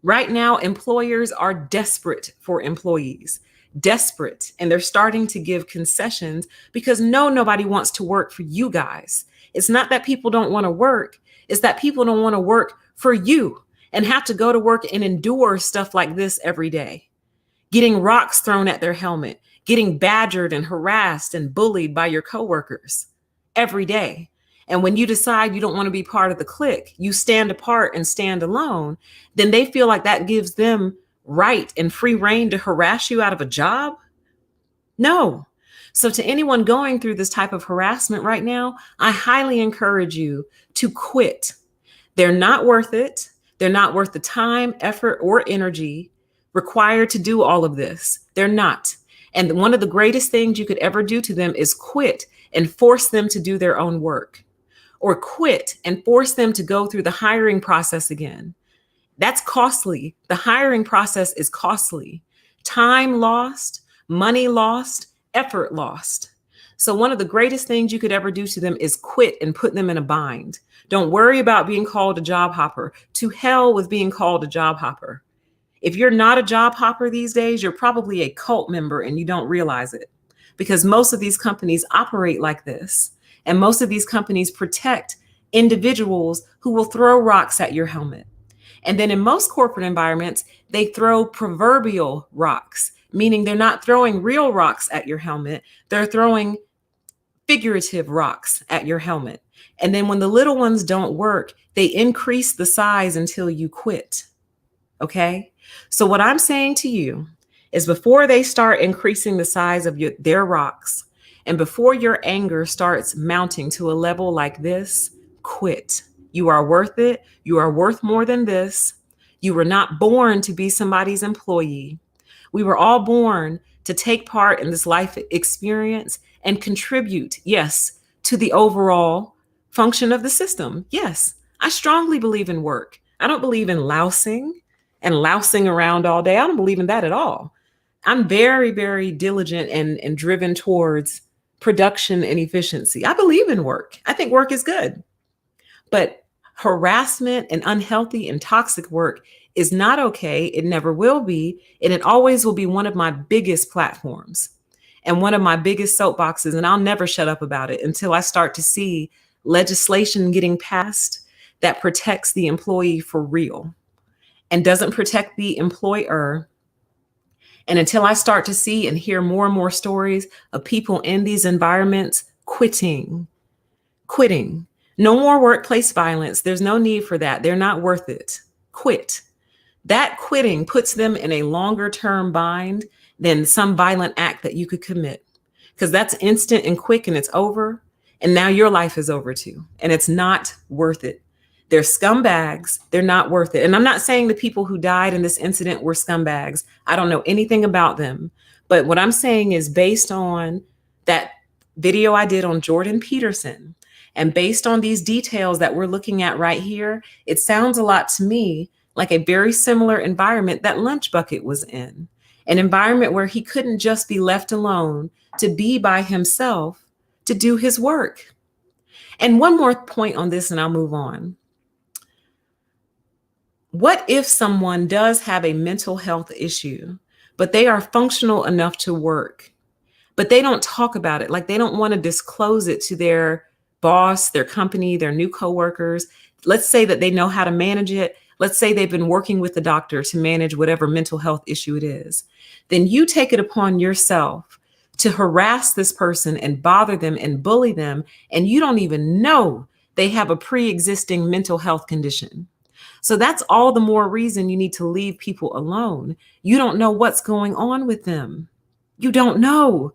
Right now, employers are desperate for employees, desperate, and they're starting to give concessions because nobody wants to work for you guys. It's not that people don't want to work, it's that people don't want to work for you and have to go to work and endure stuff like this every day. Getting rocks thrown at their helmet, getting badgered and harassed and bullied by your coworkers every day. And when you decide you don't want to be part of the clique, you stand apart and stand alone, then they feel like that gives them right and free reign to harass you out of a job? No. So to anyone going through this type of harassment right now, I highly encourage you to quit. They're not worth it. They're not worth the time, effort, or energy required to do all of this. They're not. And one of the greatest things you could ever do to them is quit and force them to do their own work, or quit and force them to go through the hiring process again. That's costly. The hiring process is costly. Time lost, money lost, effort lost. So one of the greatest things you could ever do to them is quit and put them in a bind. Don't worry about being called a job hopper. To hell with being called a job hopper. If you're not a job hopper these days, you're probably a cult member and you don't realize it, because most of these companies operate like this. And most of these companies protect individuals who will throw rocks at your helmet. And then in most corporate environments, they throw proverbial rocks, meaning they're not throwing real rocks at your helmet. They're throwing figurative rocks at your helmet. And then when the little ones don't work, they increase the size until you quit. Okay? So what I'm saying to you is, before they start increasing the size of their rocks, and before your anger starts mounting to a level like this, quit. You are worth it. You are worth more than this. You were not born to be somebody's employee. We were all born to take part in this life experience and contribute, yes, to the overall function of the system. Yes, I strongly believe in work. I don't believe in lousing around all day. I don't believe in that at all. I'm very, very diligent and driven towards production and efficiency. I believe in work. I think work is good. But harassment and unhealthy and toxic work is not okay. It never will be. And it always will be one of my biggest platforms and one of my biggest soapboxes. And I'll never shut up about it until I start to see legislation getting passed that protects the employee for real and doesn't protect the employer. And until I start to see and hear more and more stories of people in these environments quitting. No more workplace violence. There's no need for that. They're not worth it. Quit. That quitting puts them in a longer term bind than some violent act that you could commit, because that's instant and quick and it's over. And now your life is over too. And it's not worth it. They're scumbags. They're not worth it. And I'm not saying the people who died in this incident were scumbags. I don't know anything about them. But what I'm saying is, based on that video I did on Jordan Peterson, and based on these details that we're looking at right here, it sounds a lot to me like a very similar environment that Lunch Bucket was in. An environment where he couldn't just be left alone to be by himself to do his work. And one more point on this and I'll move on. What if someone does have a mental health issue, but they are functional enough to work, but they don't talk about it? Like, they don't want to disclose it to their boss, their company, their new coworkers. Let's say that they know how to manage it. Let's say they've been working with the doctor to manage whatever mental health issue it is. Then you take it upon yourself to harass this person and bother them and bully them, and you don't even know they have a pre-existing mental health condition. So that's all the more reason you need to leave people alone. You don't know what's going on with them. You don't know.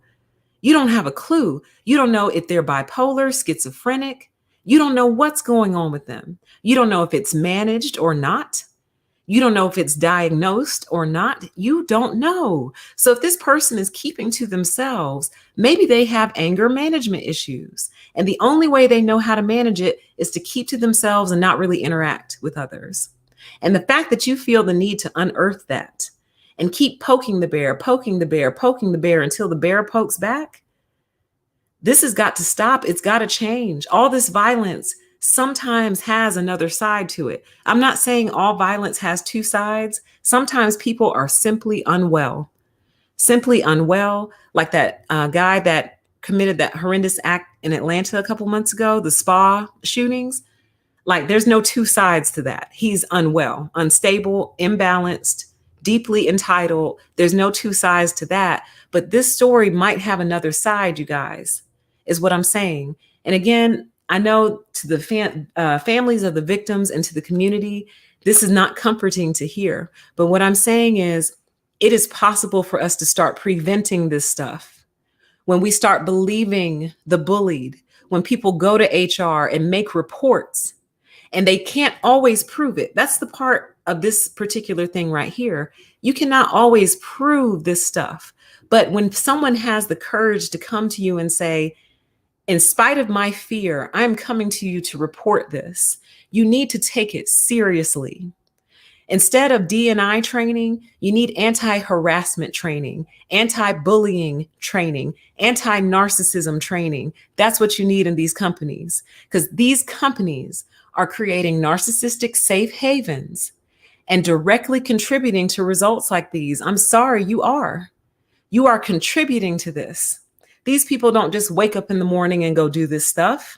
You don't have a clue. You don't know if they're bipolar, schizophrenic. You don't know what's going on with them. You don't know if it's managed or not. You don't know if it's diagnosed or not. You don't know. So if this person is keeping to themselves, maybe they have anger management issues. And the only way they know how to manage it is to keep to themselves and not really interact with others. And the fact that you feel the need to unearth that and keep poking the bear, poking the bear, poking the bear until the bear pokes back, this has got to stop. It's got to change. All this violence sometimes has another side to it. I'm not saying all violence has two sides. Sometimes people are simply unwell, like that guy that committed that horrendous act in Atlanta a couple months ago, the spa shootings. Like there's no two sides to that. He's unwell, unstable, imbalanced, deeply entitled. There's no two sides to that. But this story might have another side, you guys, is what I'm saying. And again, I know to the families of the victims and to the community, this is not comforting to hear. But what I'm saying is it is possible for us to start preventing this stuff. When we start believing the bullied, when people go to HR and make reports and they can't always prove it. That's the part of this particular thing right here. You cannot always prove this stuff. But when someone has the courage to come to you and say, in spite of my fear, I'm coming to you to report this, you need to take it seriously. Instead of D&I training, you need anti-harassment training, anti-bullying training, anti-narcissism training. That's what you need in these companies, because these companies are creating narcissistic safe havens and directly contributing to results like these. I'm sorry, you are. You are contributing to this. These people don't just wake up in the morning and go do this stuff.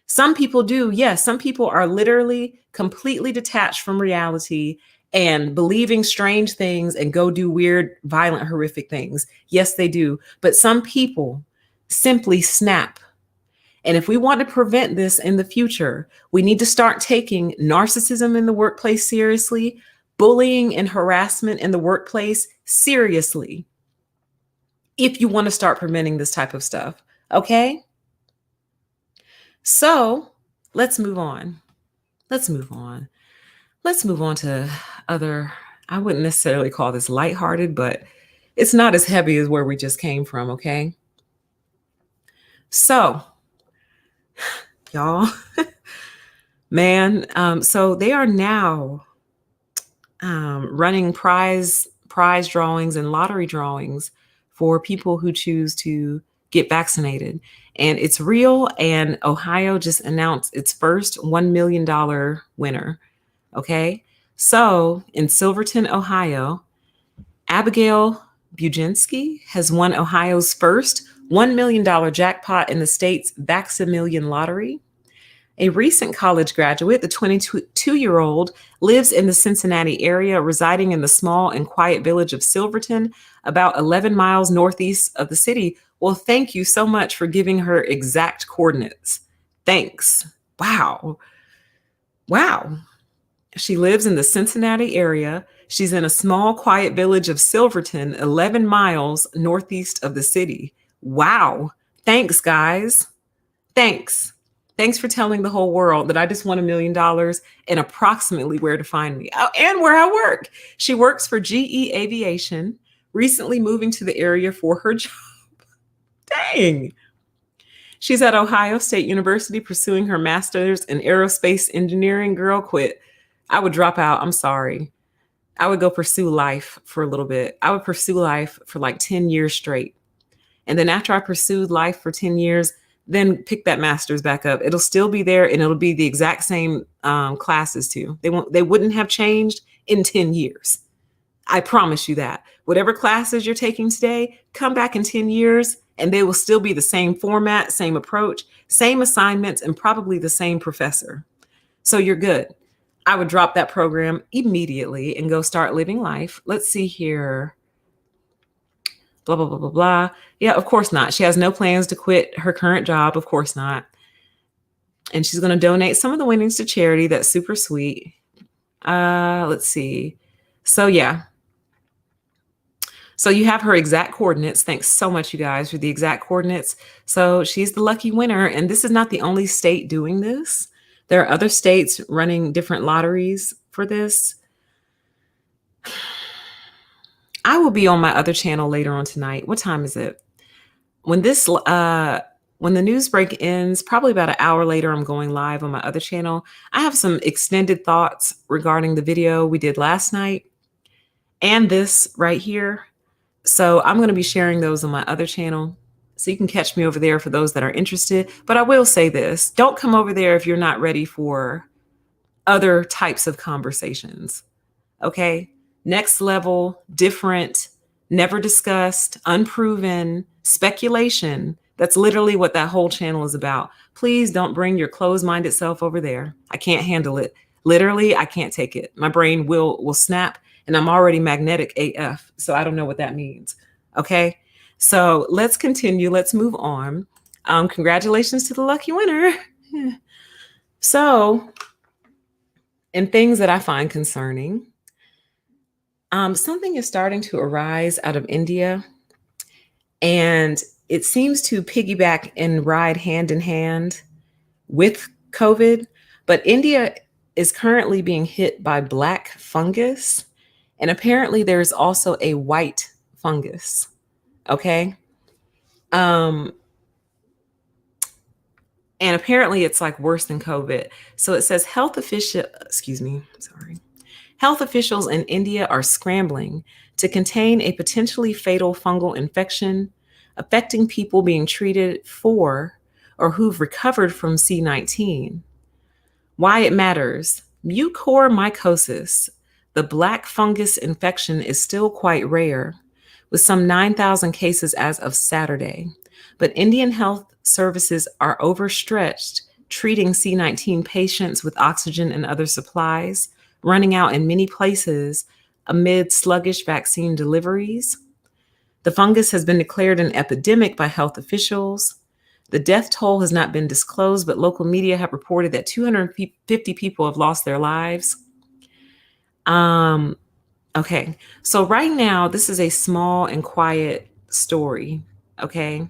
Some people do. Yes, some people are literally completely detached from reality and believing strange things and go do weird, violent, horrific things. Yes, they do. But some people simply snap. And if we want to prevent this in the future, we need to start taking narcissism in the workplace seriously, bullying and harassment in the workplace seriously, if you want to start preventing this type of stuff. Okay? So let's move on. Let's move on to other, I wouldn't necessarily call this lighthearted, but it's not as heavy as where we just came from. Okay? So, y'all, man, so they are now running prize drawings and lottery drawings for people who choose to get vaccinated. And it's real. And Ohio just announced its first $1 million winner. Okay. So in Silverton, Ohio, Abigail Buginski has won Ohio's first $1 million jackpot in the state's Vax-A-Million lottery. A recent college graduate, the 22-year-old, lives in the Cincinnati area, residing in the small and quiet village of Silverton, about 11 miles northeast of the city. Well, thank you so much for giving her exact coordinates. Thanks. Wow. She lives in the Cincinnati area. She's in a small, quiet village of Silverton, 11 miles northeast of the city. Wow. Thanks, guys. Thanks for telling the whole world that I just won $1 million and approximately where to find me. Oh, and where I work. She works for GE Aviation, recently moving to the area for her job. Dang. She's at Ohio State University pursuing her master's in aerospace engineering. Girl, quit. I would drop out. I'm sorry. I would go pursue life for a little bit. I would pursue life for like 10 years straight. And then after I pursued life for 10 years, then pick that master's back up. It'll still be there and it'll be the exact same classes too. They wouldn't have changed in 10 years. I promise you that. Whatever classes you're taking today, come back in 10 years and they will still be the same format, same approach, same assignments, and probably the same professor. So you're good. I would drop that program immediately and go start living life. Let's see here. Blah, blah, blah, blah, blah. Yeah, of course not. She has no plans to quit her current job. Of course not. And she's going to donate some of the winnings to charity. That's super sweet. Let's see. So yeah. So you have her exact coordinates. Thanks so much, you guys, for the exact coordinates. So she's the lucky winner. And this is not the only state doing this. There are other states running different lotteries for this. I will be on my other channel later on tonight. What time is it? When the news break ends, probably about an hour later, I'm going live on my other channel. I have some extended thoughts regarding the video we did last night and this right here. So I'm going to be sharing those on my other channel. So you can catch me over there for those that are interested. But I will say this, don't come over there if you're not ready for other types of conversations. Okay? Next level, different, never discussed, unproven, speculation. That's literally what that whole channel is about. Please don't bring your closed-minded self over there. I can't handle it. Literally, I can't take it. My brain will snap, and I'm already magnetic AF, so I don't know what that means. Okay? So let's continue. Let's move on. Congratulations to the lucky winner. So, in things that I find concerning, something is starting to arise out of India, and it seems to piggyback and ride hand in hand with COVID. But India is currently being hit by black fungus, and apparently there's also a white fungus. Okay. And apparently it's like worse than COVID. So it says health officials in India are scrambling to contain a potentially fatal fungal infection affecting people being treated for or who've recovered from C-19. Why it matters. Mucormycosis, the black fungus infection, is still quite rare, with some 9,000 cases as of Saturday. But Indian health services are overstretched treating C-19 patients with oxygen and other supplies, running out in many places amid sluggish vaccine deliveries. The fungus has been declared an epidemic by health officials. The death toll has not been disclosed, but local media have reported that 250 people have lost their lives. Okay, so right now, this is a small and quiet story, okay?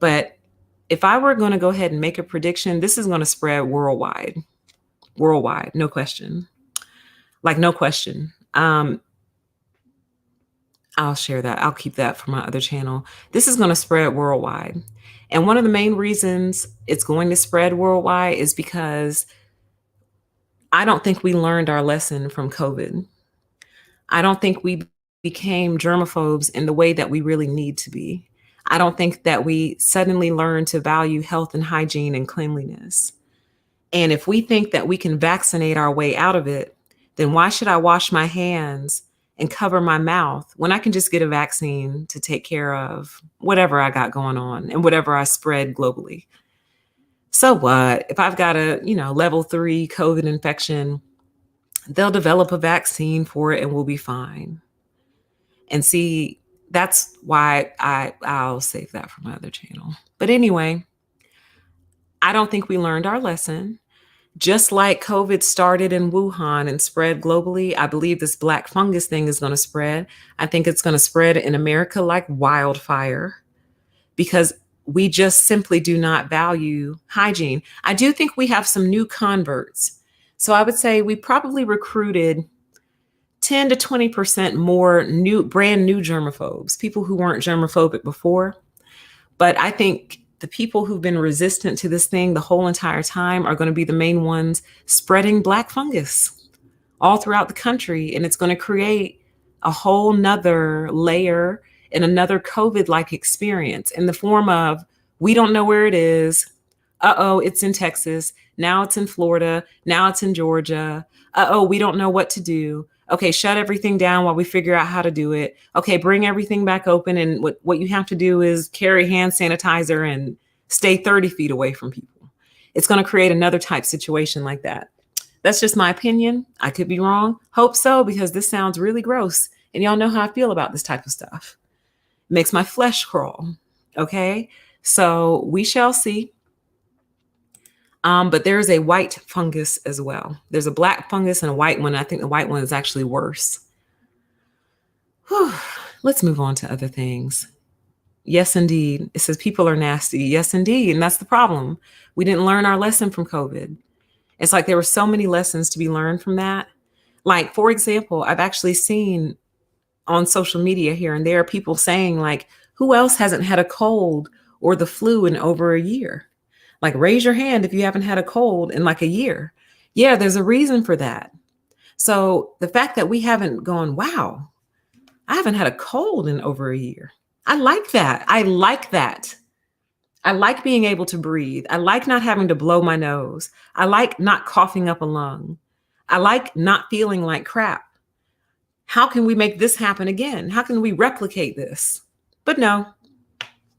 But if I were going to go ahead and make a prediction, this is going to spread worldwide, no question. Like, no question. I'll share that. I'll keep that for my other channel. This is going to spread worldwide. And one of the main reasons it's going to spread worldwide is because I don't think we learned our lesson from COVID. I don't think we became germaphobes in the way that we really need to be. I don't think that we suddenly learned to value health and hygiene and cleanliness. And if we think that we can vaccinate our way out of it, then why should I wash my hands and cover my mouth when I can just get a vaccine to take care of whatever I got going on and whatever I spread globally? So what? If I've got a, level 3 COVID infection, they'll develop a vaccine for it and we'll be fine. And see, that's why I'll save that for my other channel. But anyway, I don't think we learned our lesson. Just like COVID started in Wuhan and spread globally, I believe this black fungus thing is going to spread. I think it's going to spread in America like wildfire because we just simply do not value hygiene. I do think we have some new converts. So I would say we probably recruited 10 to 20% more brand new germaphobes, people who weren't germophobic before. But I think the people who've been resistant to this thing the whole entire time are going to be the main ones spreading black fungus all throughout the country. And it's going to create a whole nother layer and another COVID-like experience in the form of, we don't know where it is. Uh-oh, it's in Texas. Now it's in Florida. Now it's in Georgia. Uh-oh, we don't know what to do. Okay, shut everything down while we figure out how to do it. Okay, bring everything back open. And what you have to do is carry hand sanitizer and stay 30 feet away from people. It's going to create another type situation like that. That's just my opinion. I could be wrong. Hope so, because this sounds really gross. And y'all know how I feel about this type of stuff. It makes my flesh crawl. Okay, so we shall see. But there is a white fungus as well. There's a black fungus and a white one. I think the white one is actually worse. Whew. Let's move on to other things. Yes, indeed. It says people are nasty. Yes, indeed. And that's the problem. We didn't learn our lesson from COVID. It's like there were so many lessons to be learned from that. Like, for example, I've actually seen on social media here and there people saying, like, who else hasn't had a cold or the flu in over a year? Like, raise your hand if you haven't had a cold in like a year. Yeah, there's a reason for that. So the fact that we haven't gone, wow, I haven't had a cold in over a year. I like that. I like that. I like being able to breathe. I like not having to blow my nose. I like not coughing up a lung. I like not feeling like crap. How can we make this happen again? How can we replicate this? But no,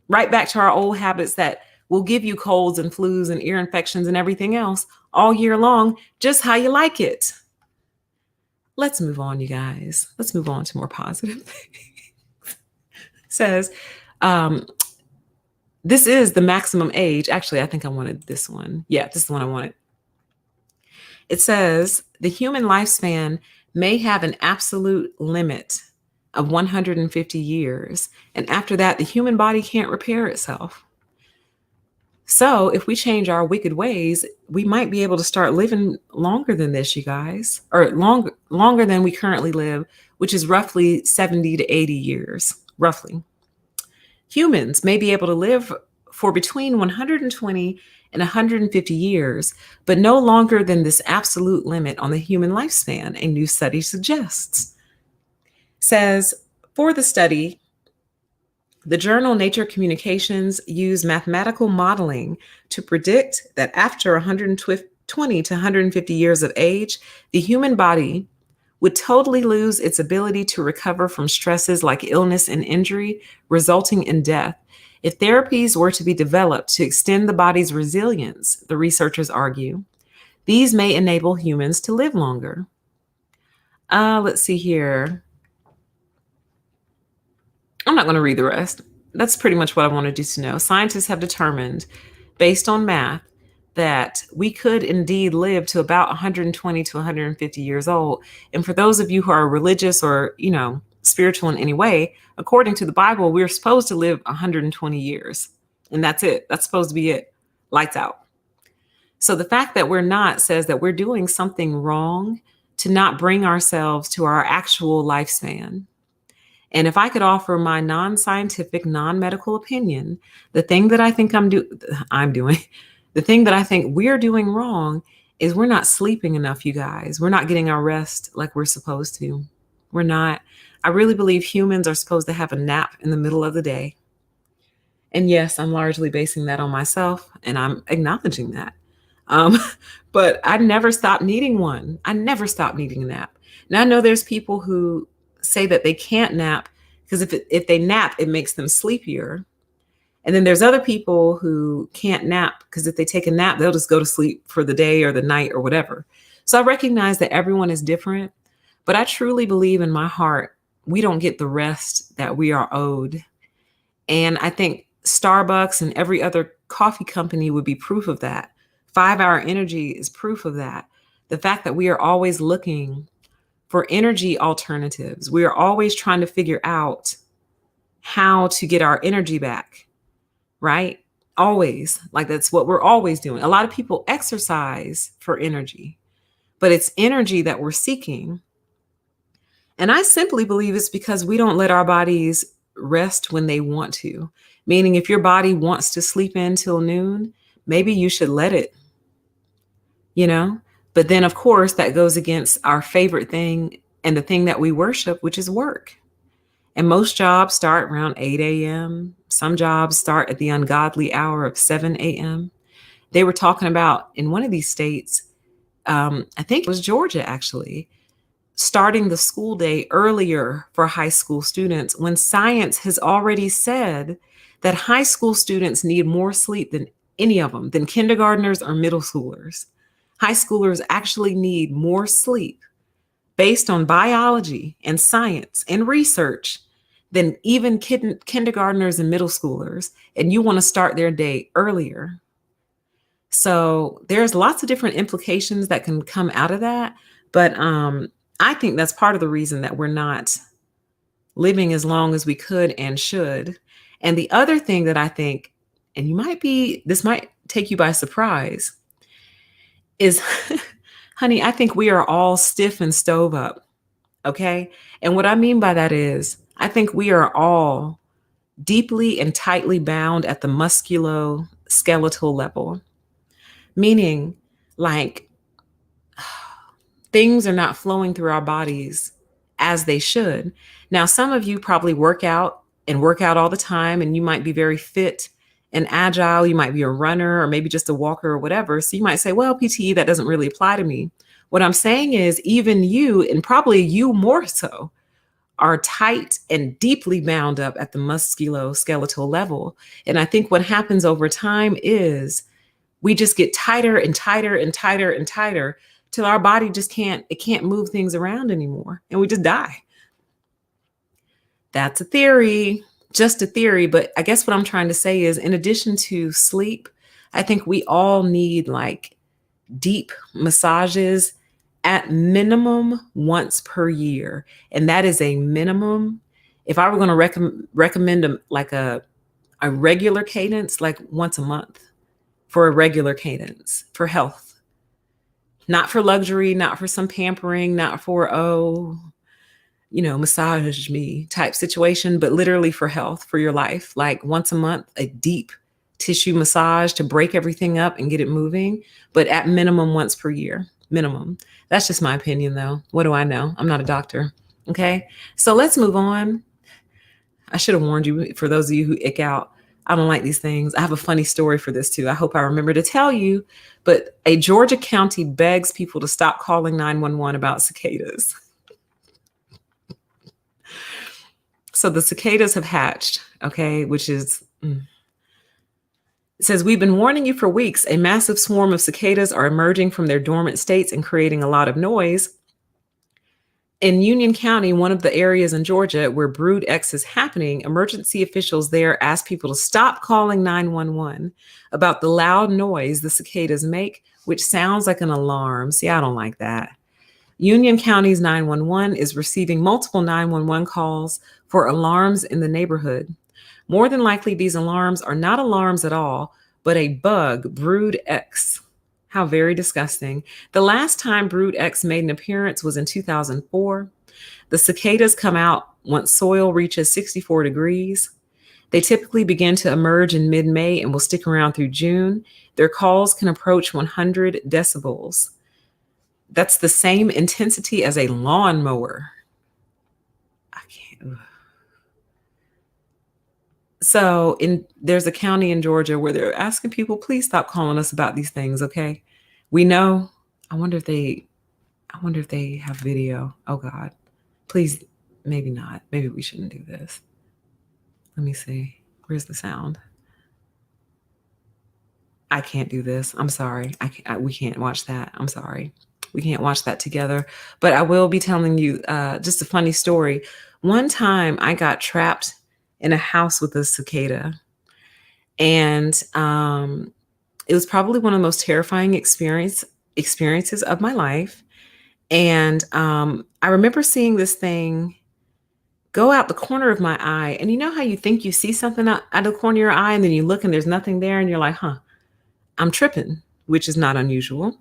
right back to our old habits that will give you colds and flus and ear infections and everything else all year long, just how you like it. Let's move on, you guys. Let's move on to more positive things. Says, this is the maximum age. Actually, I think I wanted this one. Yeah, this is the one I wanted. It says the human lifespan may have an absolute limit of 150 years. And after that, the human body can't repair itself. So if we change our wicked ways, we might be able to start living longer than this, you guys, or longer than we currently live, which is roughly 70 to 80 years, roughly. Humans may be able to live for between 120 and 150 years, but no longer than this absolute limit on the human lifespan, a new study suggests. Says, for the study, the journal Nature Communications used mathematical modeling to predict that after 120 to 150 years of age, the human body would totally lose its ability to recover from stresses like illness and injury, resulting in death. If therapies were to be developed to extend the body's resilience, the researchers argue, these may enable humans to live longer. Let's see here. I'm not going to read the rest. That's pretty much what I wanted you to know. Scientists have determined, based on math, that we could indeed live to about 120 to 150 years old. And for those of you who are religious or, spiritual in any way, according to the Bible, we're supposed to live 120 years. And that's it. That's supposed to be it. Lights out. So the fact that we're not says that we're doing something wrong to not bring ourselves to our actual lifespan. And if I could offer my non-scientific, non-medical opinion, the thing that I think I'm doing, the thing that I think we're doing wrong is we're not sleeping enough, you guys. We're not getting our rest like we're supposed to. We're not. I really believe humans are supposed to have a nap in the middle of the day. And yes, I'm largely basing that on myself, and I'm acknowledging that. But I never stopped needing one. I never stopped needing a nap. Now, I know there's people who say that they can't nap because if they nap, it makes them sleepier. And then there's other people who can't nap because if they take a nap, they'll just go to sleep for the day or the night or whatever. So I recognize that everyone is different, but I truly believe in my heart, we don't get the rest that we are owed. And I think Starbucks and every other coffee company would be proof of that. 5-Hour Energy is proof of that. The fact that we are always looking for energy alternatives. We are always trying to figure out how to get our energy back, right? Always. Like that's what we're always doing. A lot of people exercise for energy, but it's energy that we're seeking. And I simply believe it's because we don't let our bodies rest when they want to. Meaning if your body wants to sleep in till noon, maybe you should let it, But then, of course, that goes against our favorite thing and the thing that we worship, which is work. And most jobs start around 8 a.m. Some jobs start at the ungodly hour of 7 a.m. They were talking about in one of these states, I think it was Georgia, actually, starting the school day earlier for high school students when science has already said that high school students need more sleep than any of them, than kindergartners or middle schoolers. High schoolers actually need more sleep based on biology and science and research than even kindergartners and middle schoolers. And you want to start their day earlier. So there's lots of different implications that can come out of that. But I think that's part of the reason that we're not living as long as we could and should. And the other thing that I think, and this might take you by surprise, is, honey, I think we are all stiff and stove up. Okay. And what I mean by that is, I think we are all deeply and tightly bound at the musculoskeletal level, meaning like things are not flowing through our bodies as they should. Now, some of you probably work out all the time, and you might be very fit and agile. You might be a runner or maybe just a walker or whatever. So you might say, well, PTE, that doesn't really apply to me. What I'm saying is even you, and probably you more so, are tight and deeply bound up at the musculoskeletal level. And I think what happens over time is we just get tighter and tighter and tighter and tighter till our body just can't move things around anymore. And we just die. That's a theory, just a theory. But I guess what I'm trying to say is, in addition to sleep, I think we all need like deep massages at minimum once per year. And that is a minimum. If I were going to recommend a regular cadence, like once a month for a regular cadence for health, not for luxury, not for some pampering, not for, massage me type situation, but literally for health, for your life, like once a month, a deep tissue massage to break everything up and get it moving, but at minimum once per year, minimum. That's just my opinion though. What do I know? I'm not a doctor. Okay. So let's move on. I should have warned you, for those of you who ick out. I don't like these things. I have a funny story for this too. I hope I remember to tell you, but a Georgia county begs people to stop calling 911 about cicadas. So the cicadas have hatched, okay, which is, it says, we've been warning you for weeks. A massive swarm of cicadas are emerging from their dormant states and creating a lot of noise. In Union County, one of the areas in Georgia where Brood X is happening, emergency officials there ask people to stop calling 911 about the loud noise the cicadas make, which sounds like an alarm. See, I don't like that. Union County's 911 is receiving multiple 911 calls for alarms in the neighborhood. More than likely, these alarms are not alarms at all, but a bug, Brood X. How very disgusting. The last time Brood X made an appearance was in 2004. The cicadas come out once soil reaches 64 degrees. They typically begin to emerge in mid-May and will stick around through June. Their calls can approach 100 decibels. That's the same intensity as a lawnmower. I can't. So there's a county in Georgia where they're asking people, please stop calling us about these things, okay? We know. I wonder if they have video. Oh God, please, maybe not. Maybe we shouldn't do this. Let me see. Where's the sound? I can't do this. I'm sorry. We can't watch that. I'm sorry. We can't watch that together. But I will be telling you just a funny story. One time I got trapped in a house with a cicada. And it was probably one of the most terrifying experiences of my life. And I remember seeing this thing go out the corner of my eye. And you know how you think you see something out of the corner of your eye, and then you look and there's nothing there, and you're like, I'm tripping, which is not unusual.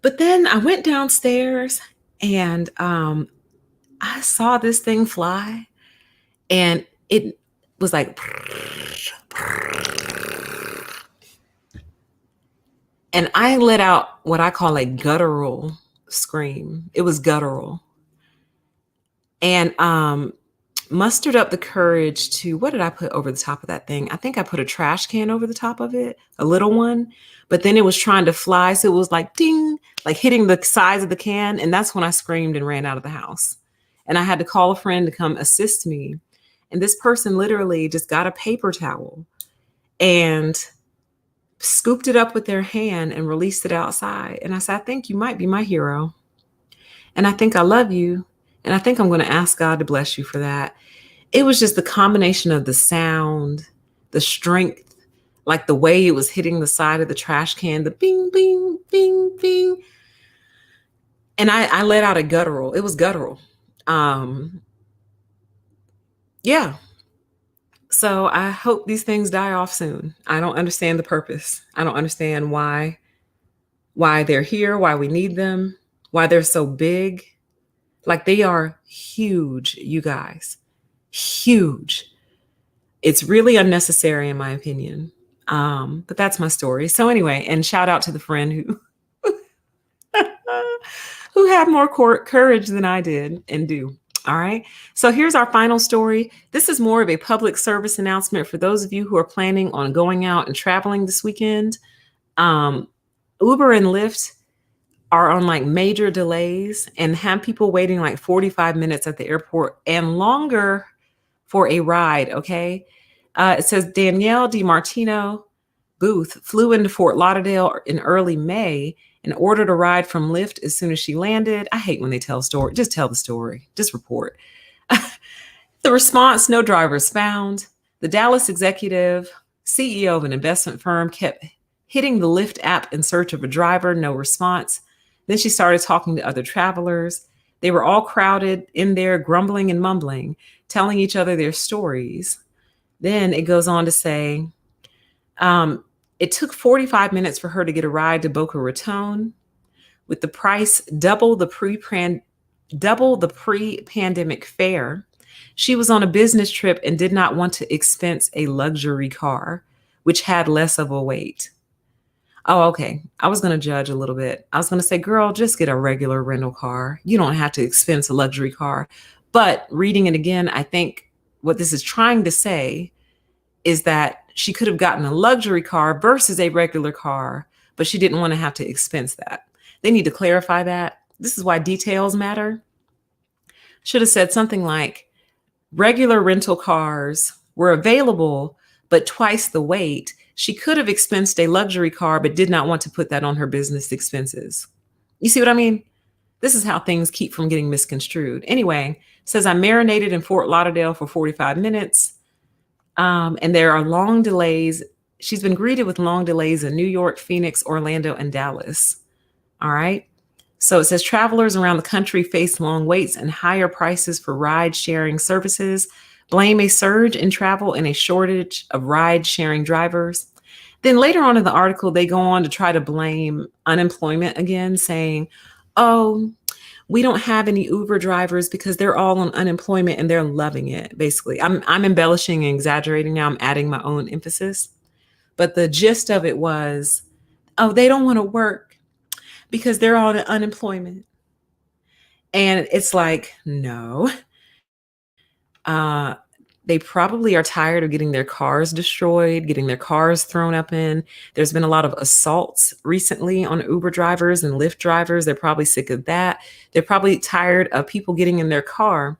But then I went downstairs and I saw this thing fly, and it was like, and I let out what I call a guttural scream. It was guttural. And mustered up the courage to, what did I put over the top of that thing? I think I put a trash can over the top of it, a little one, but then it was trying to fly. So it was like ding, like hitting the sides of the can. And that's when I screamed and ran out of the house. And I had to call a friend to come assist me. And this person literally just got a paper towel and scooped it up with their hand and released it outside. And I said, I think you might be my hero. And I think I love you. And I think I'm going to ask God to bless you for that. It was just the combination of the sound, the strength, like the way it was hitting the side of the trash can, the bing, bing, bing, bing. And I let out a guttural. It was guttural. Yeah. So I hope these things die off soon. I don't understand the purpose. I don't understand why they're here, why we need them, why they're so big. Like they are huge, you guys. Huge. It's really unnecessary in my opinion. But that's my story. So anyway, and shout out to the friend who who had more courage than I did and do. All right. So here's our final story. This is more of a public service announcement for those of you who are planning on going out and traveling this weekend. Um, Uber and Lyft are on like major delays and have people waiting like 45 minutes at the airport and longer for a ride. Okay. It says Danielle DiMartino Booth flew into Fort Lauderdale in early May and ordered a ride from Lyft as soon as she landed. I hate when they tell a story. Just tell the story. Just report. The response, no drivers found. The Dallas executive, CEO of an investment firm, kept hitting the Lyft app in search of a driver, no response. Then she started talking to other travelers. They were all crowded in there, grumbling and mumbling, telling each other their stories. Then it goes on to say, it took 45 minutes for her to get a ride to Boca Raton, with the price double the pre-pandemic fare. She was on a business trip and did not want to expense a luxury car, which had less of a wait. Oh, okay. I was going to judge a little bit. I was going to say, girl, just get a regular rental car. You don't have to expense a luxury car. But reading it again, I think what this is trying to say is that she could have gotten a luxury car versus a regular car, but she didn't want to have to expense that. They need to clarify that. This is why details matter. Should have said something like regular rental cars were available, but twice the wait. She could have expensed a luxury car, but did not want to put that on her business expenses. You see what I mean? This is how things keep from getting misconstrued. Anyway, says I marinated in Fort Lauderdale for 45 minutes. And there are long delays. She's been greeted with long delays in New York, Phoenix, Orlando, and Dallas. All right. So it says travelers around the country face long waits and higher prices for ride sharing services, blame a surge in travel and a shortage of ride sharing drivers. Then later on in the article, they go on to try to blame unemployment again, saying, oh, we don't have any Uber drivers because they're all on unemployment and they're loving it. Basically, I'm embellishing and exaggerating now. I'm adding my own emphasis. But the gist of it was, oh, they don't want to work because they're on unemployment. And it's like, no. They probably are tired of getting their cars destroyed, getting their cars thrown up in. There's been a lot of assaults recently on Uber drivers and Lyft drivers. They're probably sick of that. They're probably tired of people getting in their car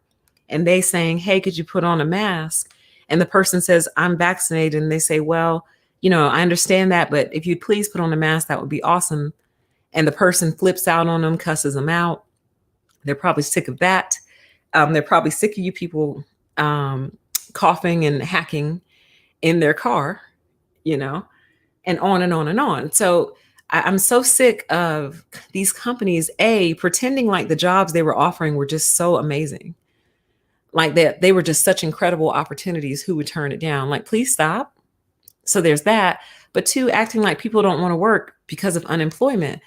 and they saying, hey, could you put on a mask? And the person says, I'm vaccinated. And they say, well, I understand that, but if you'd please put on a mask, that would be awesome. And the person flips out on them, cusses them out. They're probably sick of that. They're probably sick of you people coughing and hacking in their car, and on and on and on. So I'm so sick of these companies, pretending like the jobs they were offering were just so amazing. Like that they were just such incredible opportunities. Who would turn it down? Like, please stop. So there's that. But two, acting like people don't want to work because of unemployment.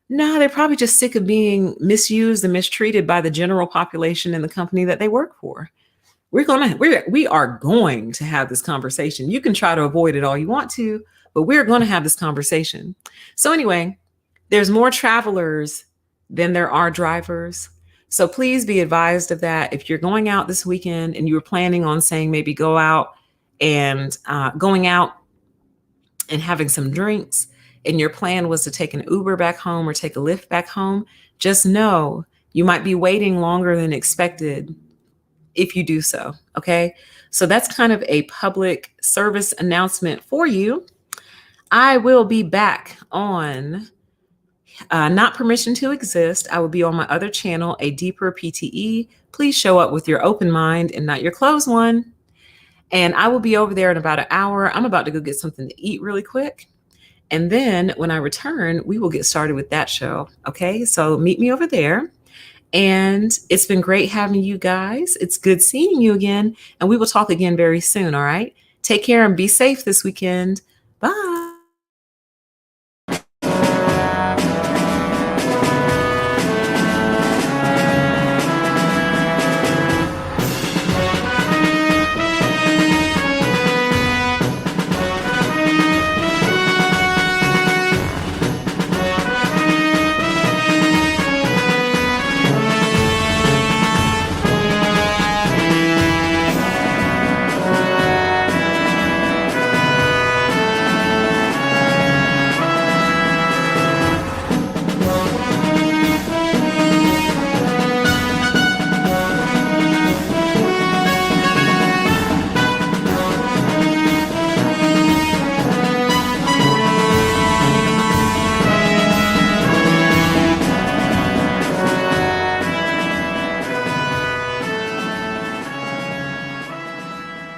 No, they're probably just sick of being misused and mistreated by the general population in the company that they work for. We are going to have this conversation. You can try to avoid it all you want to, but we're going to have this conversation. So anyway, there's more travelers than there are drivers. So please be advised of that. If you're going out this weekend and you were planning on saying maybe going out and having some drinks, and your plan was to take an Uber back home or take a Lyft back home, just know you might be waiting longer than expected if you do so. Okay. So that's kind of a public service announcement for you. I will be back on Not Permission to Exist. I will be on my other channel, A Deeper PTE. Please show up with your open mind and not your closed one. And I will be over there in about an hour. I'm about to go get something to eat really quick. And then when I return, we will get started with that show. Okay. So meet me over there. And it's been great having you guys. It's good seeing you again. And we will talk again very soon. All right. Take care and be safe this weekend. Bye.